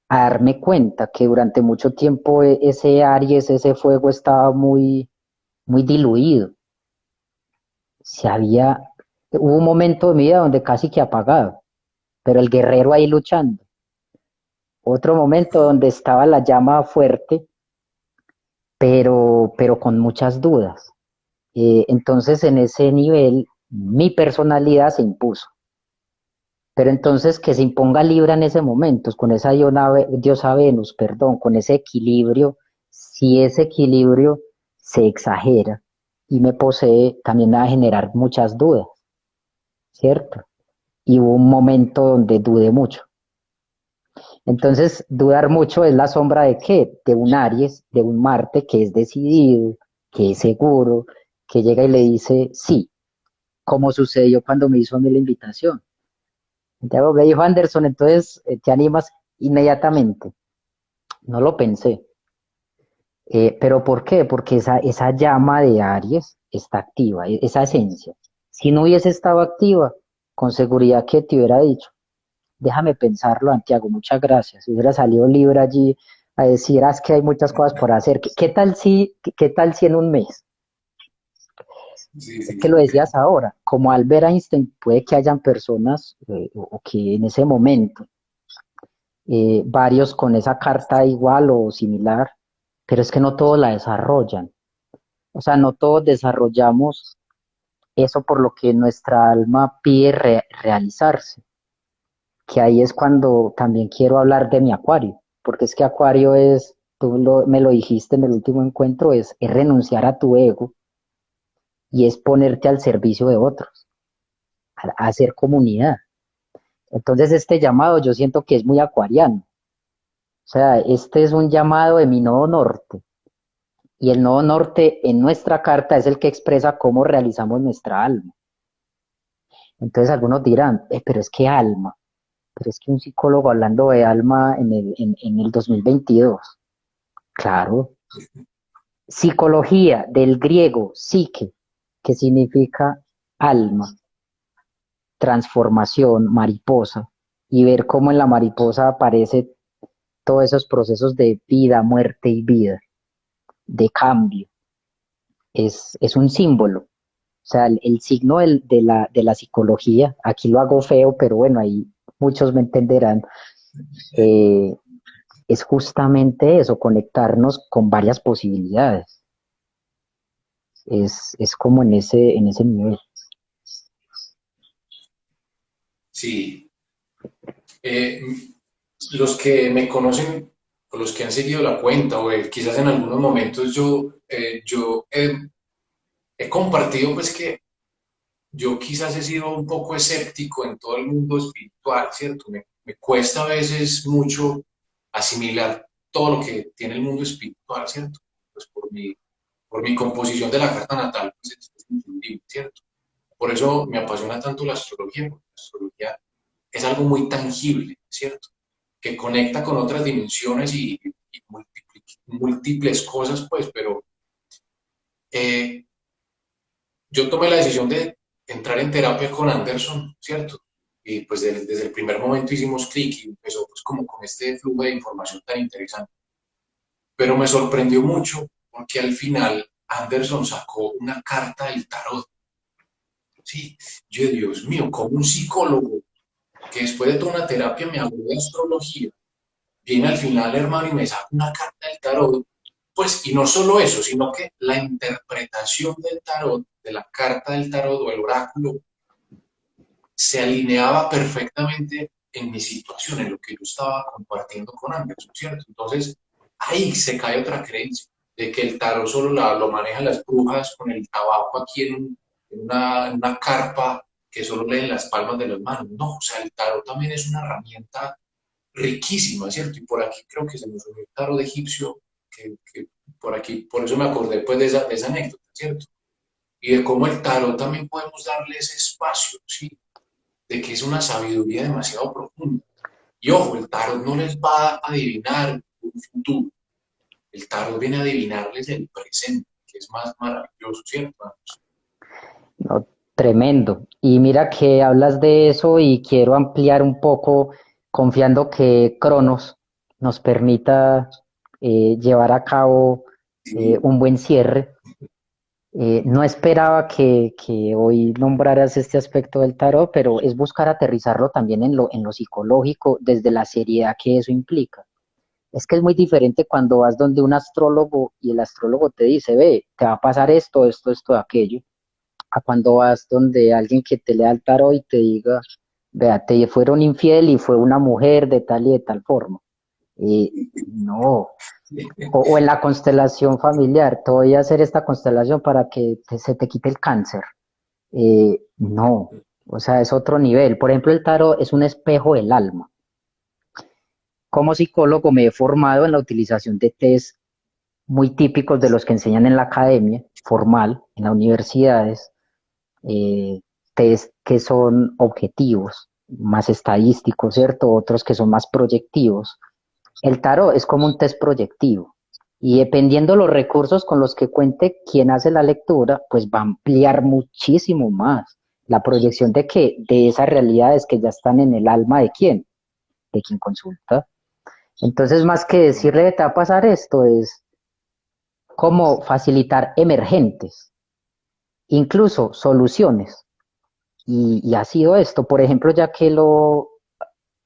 a darme cuenta que durante mucho tiempo ese Aries, ese fuego estaba muy diluido. Hubo un momento de mi vida donde casi que apagado, pero el guerrero ahí luchando. Otro momento donde estaba la llama fuerte, pero con muchas dudas. Entonces en ese nivel mi personalidad se impuso. Pero entonces que se imponga Libra en ese momento, con esa diosa Venus, perdón, con ese equilibrio, si ese equilibrio se exagera y me posee, también me va a generar muchas dudas, ¿cierto? Y hubo un momento donde dudé mucho. Entonces, dudar mucho es la sombra de qué? De un Aries, de un Marte que es decidido, que es seguro, que llega y le dice sí, como sucedió cuando me hizo a mí la invitación. Santiago me dijo Anderson, entonces te animas inmediatamente. No lo pensé. ¿Pero por qué? Porque esa llama de Aries está activa, esa esencia. Si no hubiese estado activa, con seguridad que te hubiera dicho, déjame pensarlo, Santiago, muchas gracias. Si hubiera salido libre allí a decir, es que hay muchas cosas por hacer. ¿Qué tal si en un mes? Sí, Es sí, que lo sí. decías ahora, como Albert Einstein, puede que hayan personas o que en ese momento varios con esa carta igual o similar, pero es que no todos la desarrollan. O sea, no todos desarrollamos eso por lo que nuestra alma pide realizarse, que ahí es cuando también quiero hablar de mi Acuario, porque es que Acuario es, me lo dijiste en el último encuentro, es renunciar a tu ego y es ponerte al servicio de otros, a hacer comunidad. Entonces este llamado yo siento que es muy acuariano, o sea, este es un llamado de mi nodo norte, y el nodo norte en nuestra carta es el que expresa cómo realizamos nuestra alma. Entonces algunos dirán, pero es que alma, pero es que un psicólogo hablando de alma en el 2022, claro, psicología del griego psique, que significa alma, transformación, mariposa, y ver cómo en la mariposa aparece todos esos procesos de vida, muerte y vida, de cambio, es un símbolo. O sea, el signo de la psicología, aquí lo hago feo, pero bueno, ahí muchos me entenderán, eh, es justamente eso, conectarnos con varias posibilidades. Es como en ese nivel. Sí. Eh, los que me conocen o los que han seguido la cuenta o quizás en algunos momentos he compartido pues que yo quizás he sido un poco escéptico en todo el mundo espiritual, ¿cierto? Me cuesta a veces mucho asimilar todo lo que tiene el mundo espiritual, ¿cierto? Pues por mi composición de la carta natal, pues es entendible, ¿cierto? Por eso me apasiona tanto la astrología, porque la astrología es algo muy tangible, ¿cierto? Que conecta con otras dimensiones y múltiples cosas, pues, pero eh, yo tomé la decisión de entrar en terapia con Anderson, ¿cierto? Y pues desde el primer momento hicimos clic y empezó pues como con este flujo de información tan interesante. pero me sorprendió mucho porque al final Anderson sacó una carta del tarot. Sí, yo, Dios mío, como un psicólogo que después de toda una terapia me habló de astrología, viene al final, hermano, y me saca una carta del tarot, pues, y no solo eso, sino que la interpretación del tarot, de la carta del tarot o el oráculo, se alineaba perfectamente en mi situación, en lo que yo estaba compartiendo con Anderson, ¿cierto? Entonces, ahí se cae otra creencia, de que el tarot solo lo manejan las brujas con el tabaco aquí en una carpa que solo leen las palmas de las manos. No, o sea, el tarot también es una herramienta riquísima, ¿cierto? Y por aquí creo que se nos unió el tarot egipcio, que por aquí, por eso me acordé pues de esa anécdota, ¿cierto? Y de cómo el tarot también podemos darle ese espacio, ¿sí? De que es una sabiduría demasiado profunda. Y ojo, el tarot no les va a adivinar un futuro, el tarot viene a adivinarles el presente, que es más maravilloso, ¿cierto? No, tremendo. Y mira que hablas de eso y quiero ampliar un poco, confiando que Cronos nos permita llevar a cabo Sí, un buen cierre. No esperaba que hoy nombraras este aspecto del tarot, pero es buscar aterrizarlo también en lo psicológico, desde la seriedad que eso implica. Es que es muy diferente cuando vas donde un astrólogo y el astrólogo te dice, ve, te va a pasar esto, esto, esto, aquello, a cuando vas donde alguien que te lea el tarot y te diga, vea, te fueron infiel y fue una mujer de tal y de tal forma. No, o en la constelación familiar, te voy a hacer esta constelación para que se te quite el cáncer. No, o sea, es otro nivel. Por ejemplo, el tarot es un espejo del alma. Como psicólogo me he formado en la utilización de test muy típicos de los que enseñan en la academia formal, en las universidades, eh, test que son objetivos, más estadísticos, ¿cierto? Otros que son más proyectivos. El tarot es como un test proyectivo y dependiendo los recursos con los que cuente quien hace la lectura, pues va a ampliar muchísimo más la proyección de esas realidades que ya están en el alma de quien consulta. Entonces, más que decirle te va a pasar esto, es cómo facilitar emergentes, incluso soluciones. Y ha sido esto, por ejemplo, ya que lo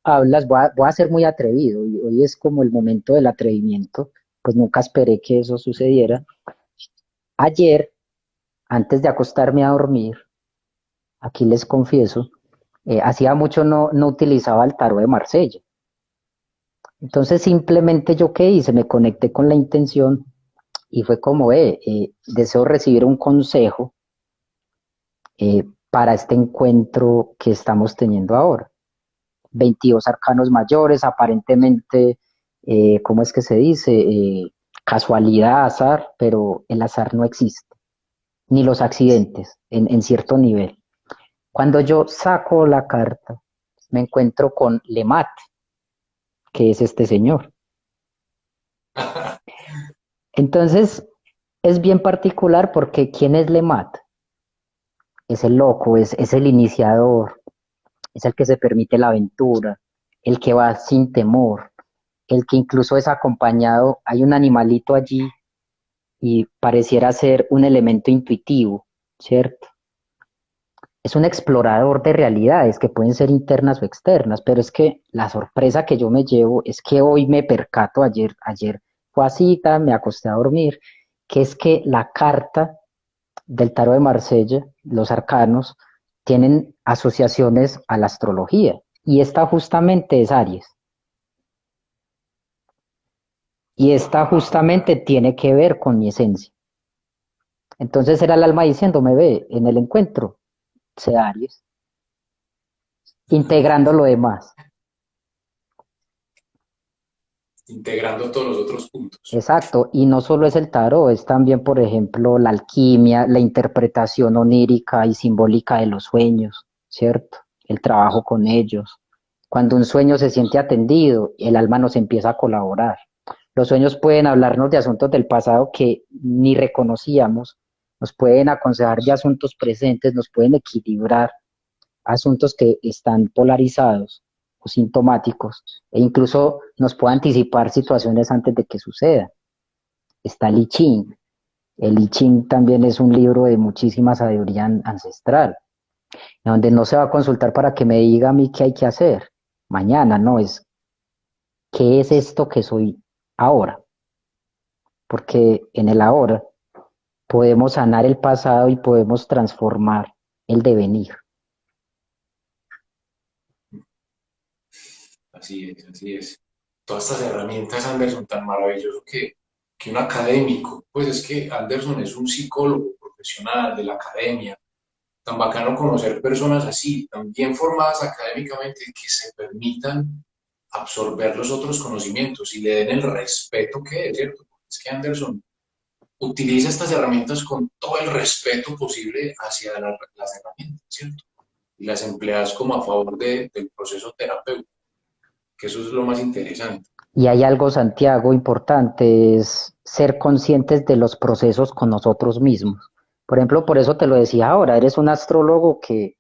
hablas, voy a ser muy atrevido, y hoy es como el momento del atrevimiento, pues nunca esperé que eso sucediera. Ayer, antes de acostarme a dormir, aquí les confieso, hacía mucho no utilizaba el tarot de Marsella. Entonces simplemente yo qué hice, me conecté con la intención y fue como, deseo recibir un consejo para este encuentro que estamos teniendo ahora. 22 arcanos mayores, aparentemente, ¿cómo es que se dice? Casualidad, azar, pero el azar no existe, ni los accidentes en cierto nivel. Cuando yo saco la carta, me encuentro con Lemat, que es este señor. Entonces, es bien particular porque ¿quién es Lemat? Es el loco, es el iniciador, es el que se permite la aventura, el que va sin temor, el que incluso es acompañado, hay un animalito allí y pareciera ser un elemento intuitivo, ¿cierto? Es un explorador de realidades que pueden ser internas o externas, pero es que la sorpresa que yo me llevo es que hoy me percato, ayer fue a cita, me acosté a dormir, que es que la carta del tarot de Marsella, los arcanos, tienen asociaciones a la astrología, y esta justamente es Aries. Y esta justamente tiene que ver con mi esencia. Entonces era el alma diciéndome, ve, en el encuentro, sé Aries, integrando lo demás. integrando todos los otros puntos. Exacto, y no solo es el tarot, es también, por ejemplo, la alquimia, la interpretación onírica y simbólica de los sueños, ¿cierto? El trabajo con ellos. Cuando un sueño se siente atendido, el alma nos empieza a colaborar. Los sueños pueden hablarnos de asuntos del pasado que ni reconocíamos, nos pueden aconsejar de asuntos presentes, nos pueden equilibrar asuntos que están polarizados o sintomáticos e incluso nos puede anticipar situaciones antes de que sucedan. está el I Ching. El I Ching también es un libro de muchísima sabiduría ancestral, donde no se va a consultar para que me diga a mí qué hay que hacer mañana, no, es qué es esto que soy ahora, porque en el ahora podemos sanar el pasado y podemos transformar el devenir. Así es, así es. Todas estas herramientas, Anderson, tan maravilloso que un académico, pues es que Anderson es un psicólogo profesional de la academia, tan bacano conocer personas así, tan bien formadas académicamente, que se permitan absorber los otros conocimientos y le den el respeto que es, ¿cierto? Porque es que Anderson utiliza estas herramientas con todo el respeto posible hacia las herramientas, ¿cierto? Y las empleas como a favor del proceso terapéutico, que eso es lo más interesante. Y hay algo, Santiago, importante, es ser conscientes de los procesos con nosotros mismos. Por ejemplo, por eso te lo decía ahora, eres un astrólogo que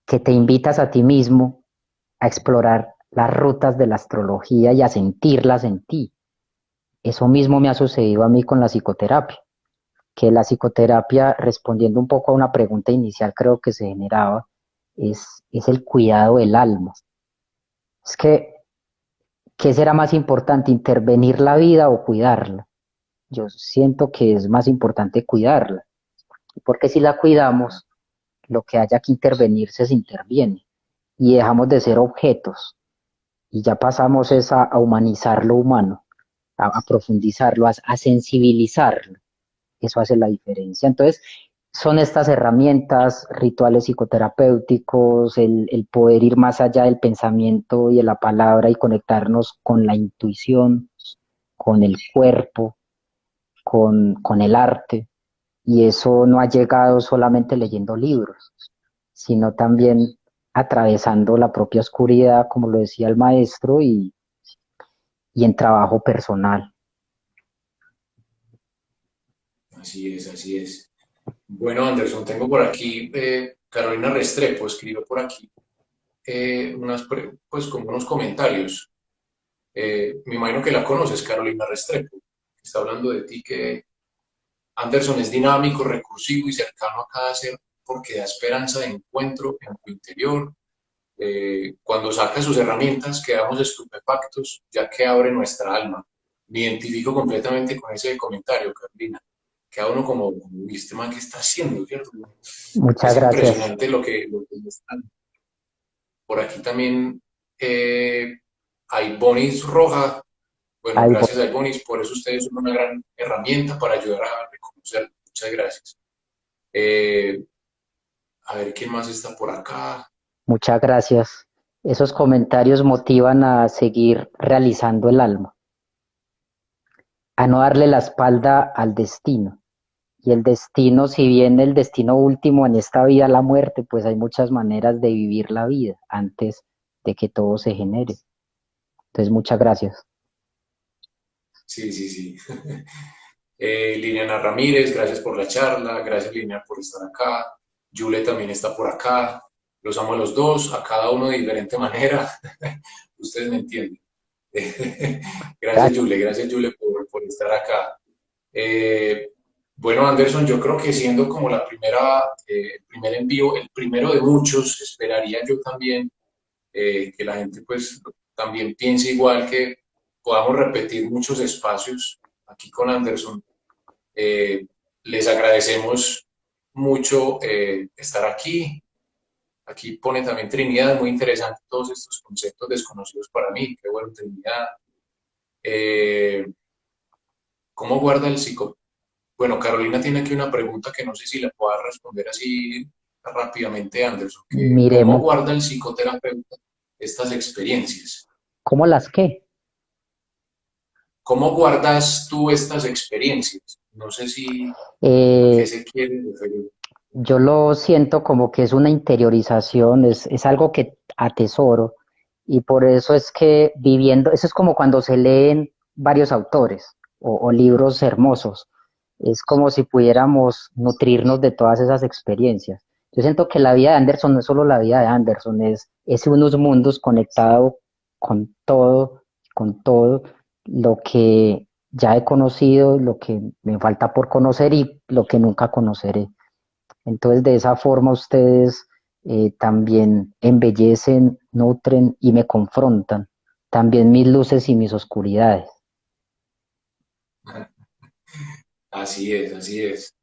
te invitas a ti mismo a explorar las rutas de la astrología y a sentirlas en ti. Eso mismo me ha sucedido a mí con la psicoterapia, que la psicoterapia, respondiendo un poco a una pregunta inicial creo que se generaba, es el cuidado del alma. Es que, ¿qué será más importante, intervenir la vida o cuidarla? Yo siento que es más importante cuidarla, porque si la cuidamos, lo que haya que intervenirse se interviene y dejamos de ser objetos y ya pasamos es a humanizar lo humano, a profundizarlo, a sensibilizarlo. Eso hace la diferencia. Entonces, son estas herramientas, rituales psicoterapéuticos, el poder ir más allá del pensamiento y de la palabra y conectarnos con la intuición, con el cuerpo, con el arte. Y eso no ha llegado solamente leyendo libros, sino también atravesando la propia oscuridad, como lo decía el maestro, y en trabajo personal. Así es, así es. Bueno, Anderson, tengo por aquí Carolina Restrepo, escribió por aquí pues como unos comentarios. Me imagino que la conoces, Carolina Restrepo. Está hablando de ti que Anderson es dinámico, recursivo y cercano a cada ser porque da esperanza de encuentro en tu interior. Cuando saca sus herramientas quedamos estupefactos ya que abre nuestra alma. Me identifico completamente con ese comentario, Carolina. Queda uno como, ¿viste, man, qué está haciendo, cierto? Muchas Es gracias. impresionante lo que están. Por aquí también hay Bonis Roja. Bueno, Ay, gracias a Bonis, por eso ustedes son una gran herramienta para ayudar a reconocerlo. Muchas gracias. Eh, a ver quién más está por acá. muchas gracias. Esos comentarios motivan a seguir realizando el alma, a no darle la espalda al destino. Y el destino, si bien el destino último en esta vida es la muerte, pues hay muchas maneras de vivir la vida antes de que todo se genere. Entonces, muchas gracias. Sí, sí, sí. Liliana Ramírez, gracias por la charla. Gracias, Liliana, por estar acá. Yule también está por acá. Los amo a los dos, a cada uno de diferente manera. Ustedes me entienden. Gracias. Gracias, Yule, por estar acá. Eh, bueno, Anderson, yo creo que siendo como el primer envío, el primero de muchos, esperaría yo también que la gente pues también piense igual, que podamos repetir muchos espacios aquí con Anderson. Eh, Les agradecemos mucho estar aquí. Aquí pone también Trinidad, muy interesante todos estos conceptos desconocidos para mí. Qué bueno, Trinidad. Eh, ¿Cómo guarda el psico? Bueno, Carolina tiene aquí una pregunta que no sé si la pueda responder así rápidamente, Anderson, que ¿cómo Miremos guarda el psicoterapeuta estas experiencias? cómo las que. ¿Cómo guardas tú estas experiencias? No sé si a qué Eh, se quiere referir. yo lo siento como que es una interiorización, es algo que atesoro y por eso es que viviendo, eso es como cuando se leen varios autores o libros hermosos, es como si pudiéramos nutrirnos de todas esas experiencias. Yo siento que la vida de Anderson no es solo la vida de Anderson, es unos mundos conectados con todo lo que ya he conocido, lo que me falta por conocer y lo que nunca conoceré. Entonces, de esa forma ustedes también embellecen, nutren y me confrontan. También mis luces y mis oscuridades. Así es, así es.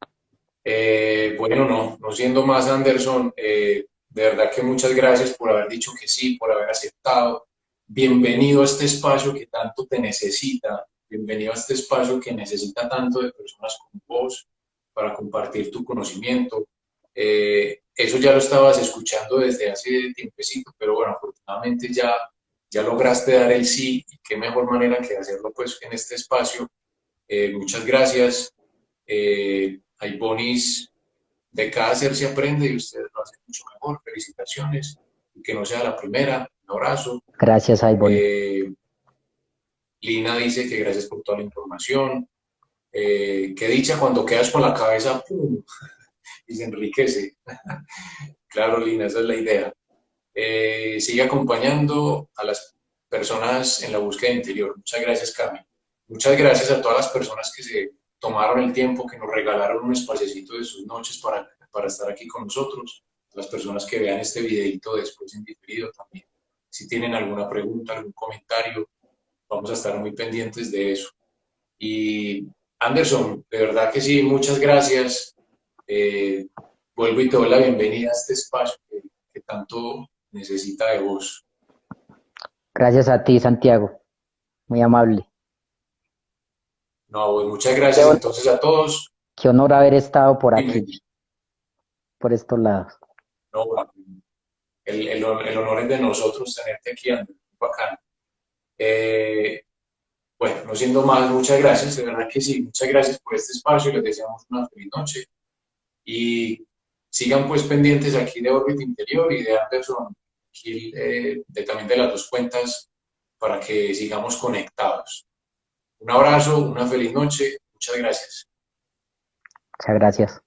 Bueno, no siendo más, Anderson, de verdad que muchas gracias por haber dicho que sí, por haber aceptado. Bienvenido a este espacio que tanto te necesita. Bienvenido a este espacio que necesita tanto de personas como vos para compartir tu conocimiento. Eso ya lo estabas escuchando desde hace tiempecito, pero bueno, afortunadamente ya lograste dar el sí y qué mejor manera que hacerlo pues en este espacio. Muchas gracias. Hay bonis de cada ser se aprende y ustedes lo hacen mucho mejor. Felicitaciones. Y que no sea la primera. Un abrazo. Gracias, Ivonne. Lina dice que gracias por toda la información. Qué dicha cuando quedas con la cabeza ¡pum! Y se enriquece. Claro, Lina, esa es la idea. Sigue acompañando a las personas en la búsqueda interior. Muchas gracias, Cami. Muchas gracias a todas las personas que se tomaron el tiempo, que nos regalaron un espacecito de sus noches para estar aquí con nosotros. A las personas que vean este videito después en diferido también. Si tienen alguna pregunta, algún comentario, vamos a estar muy pendientes de eso. Y Anderson, de verdad que sí, muchas gracias. Eh, Vuelvo y te doy la bienvenida a este espacio que tanto necesita de vos. Gracias a ti, Santiago. Muy amable. No, pues muchas Qué, gracias entonces a todos. qué honor haber estado por Dime, aquí, por estos lados. no, el honor es de nosotros tenerte aquí, Andrés, muy bacán. Eh, bueno, no siendo más, muchas gracias, de verdad que sí, muchas gracias por este espacio, les deseamos una feliz noche y sigan pues pendientes aquí de Orbit Interior y de Anderson Gil, también de las dos cuentas para que sigamos conectados. Un abrazo, una feliz noche, muchas gracias. Muchas gracias.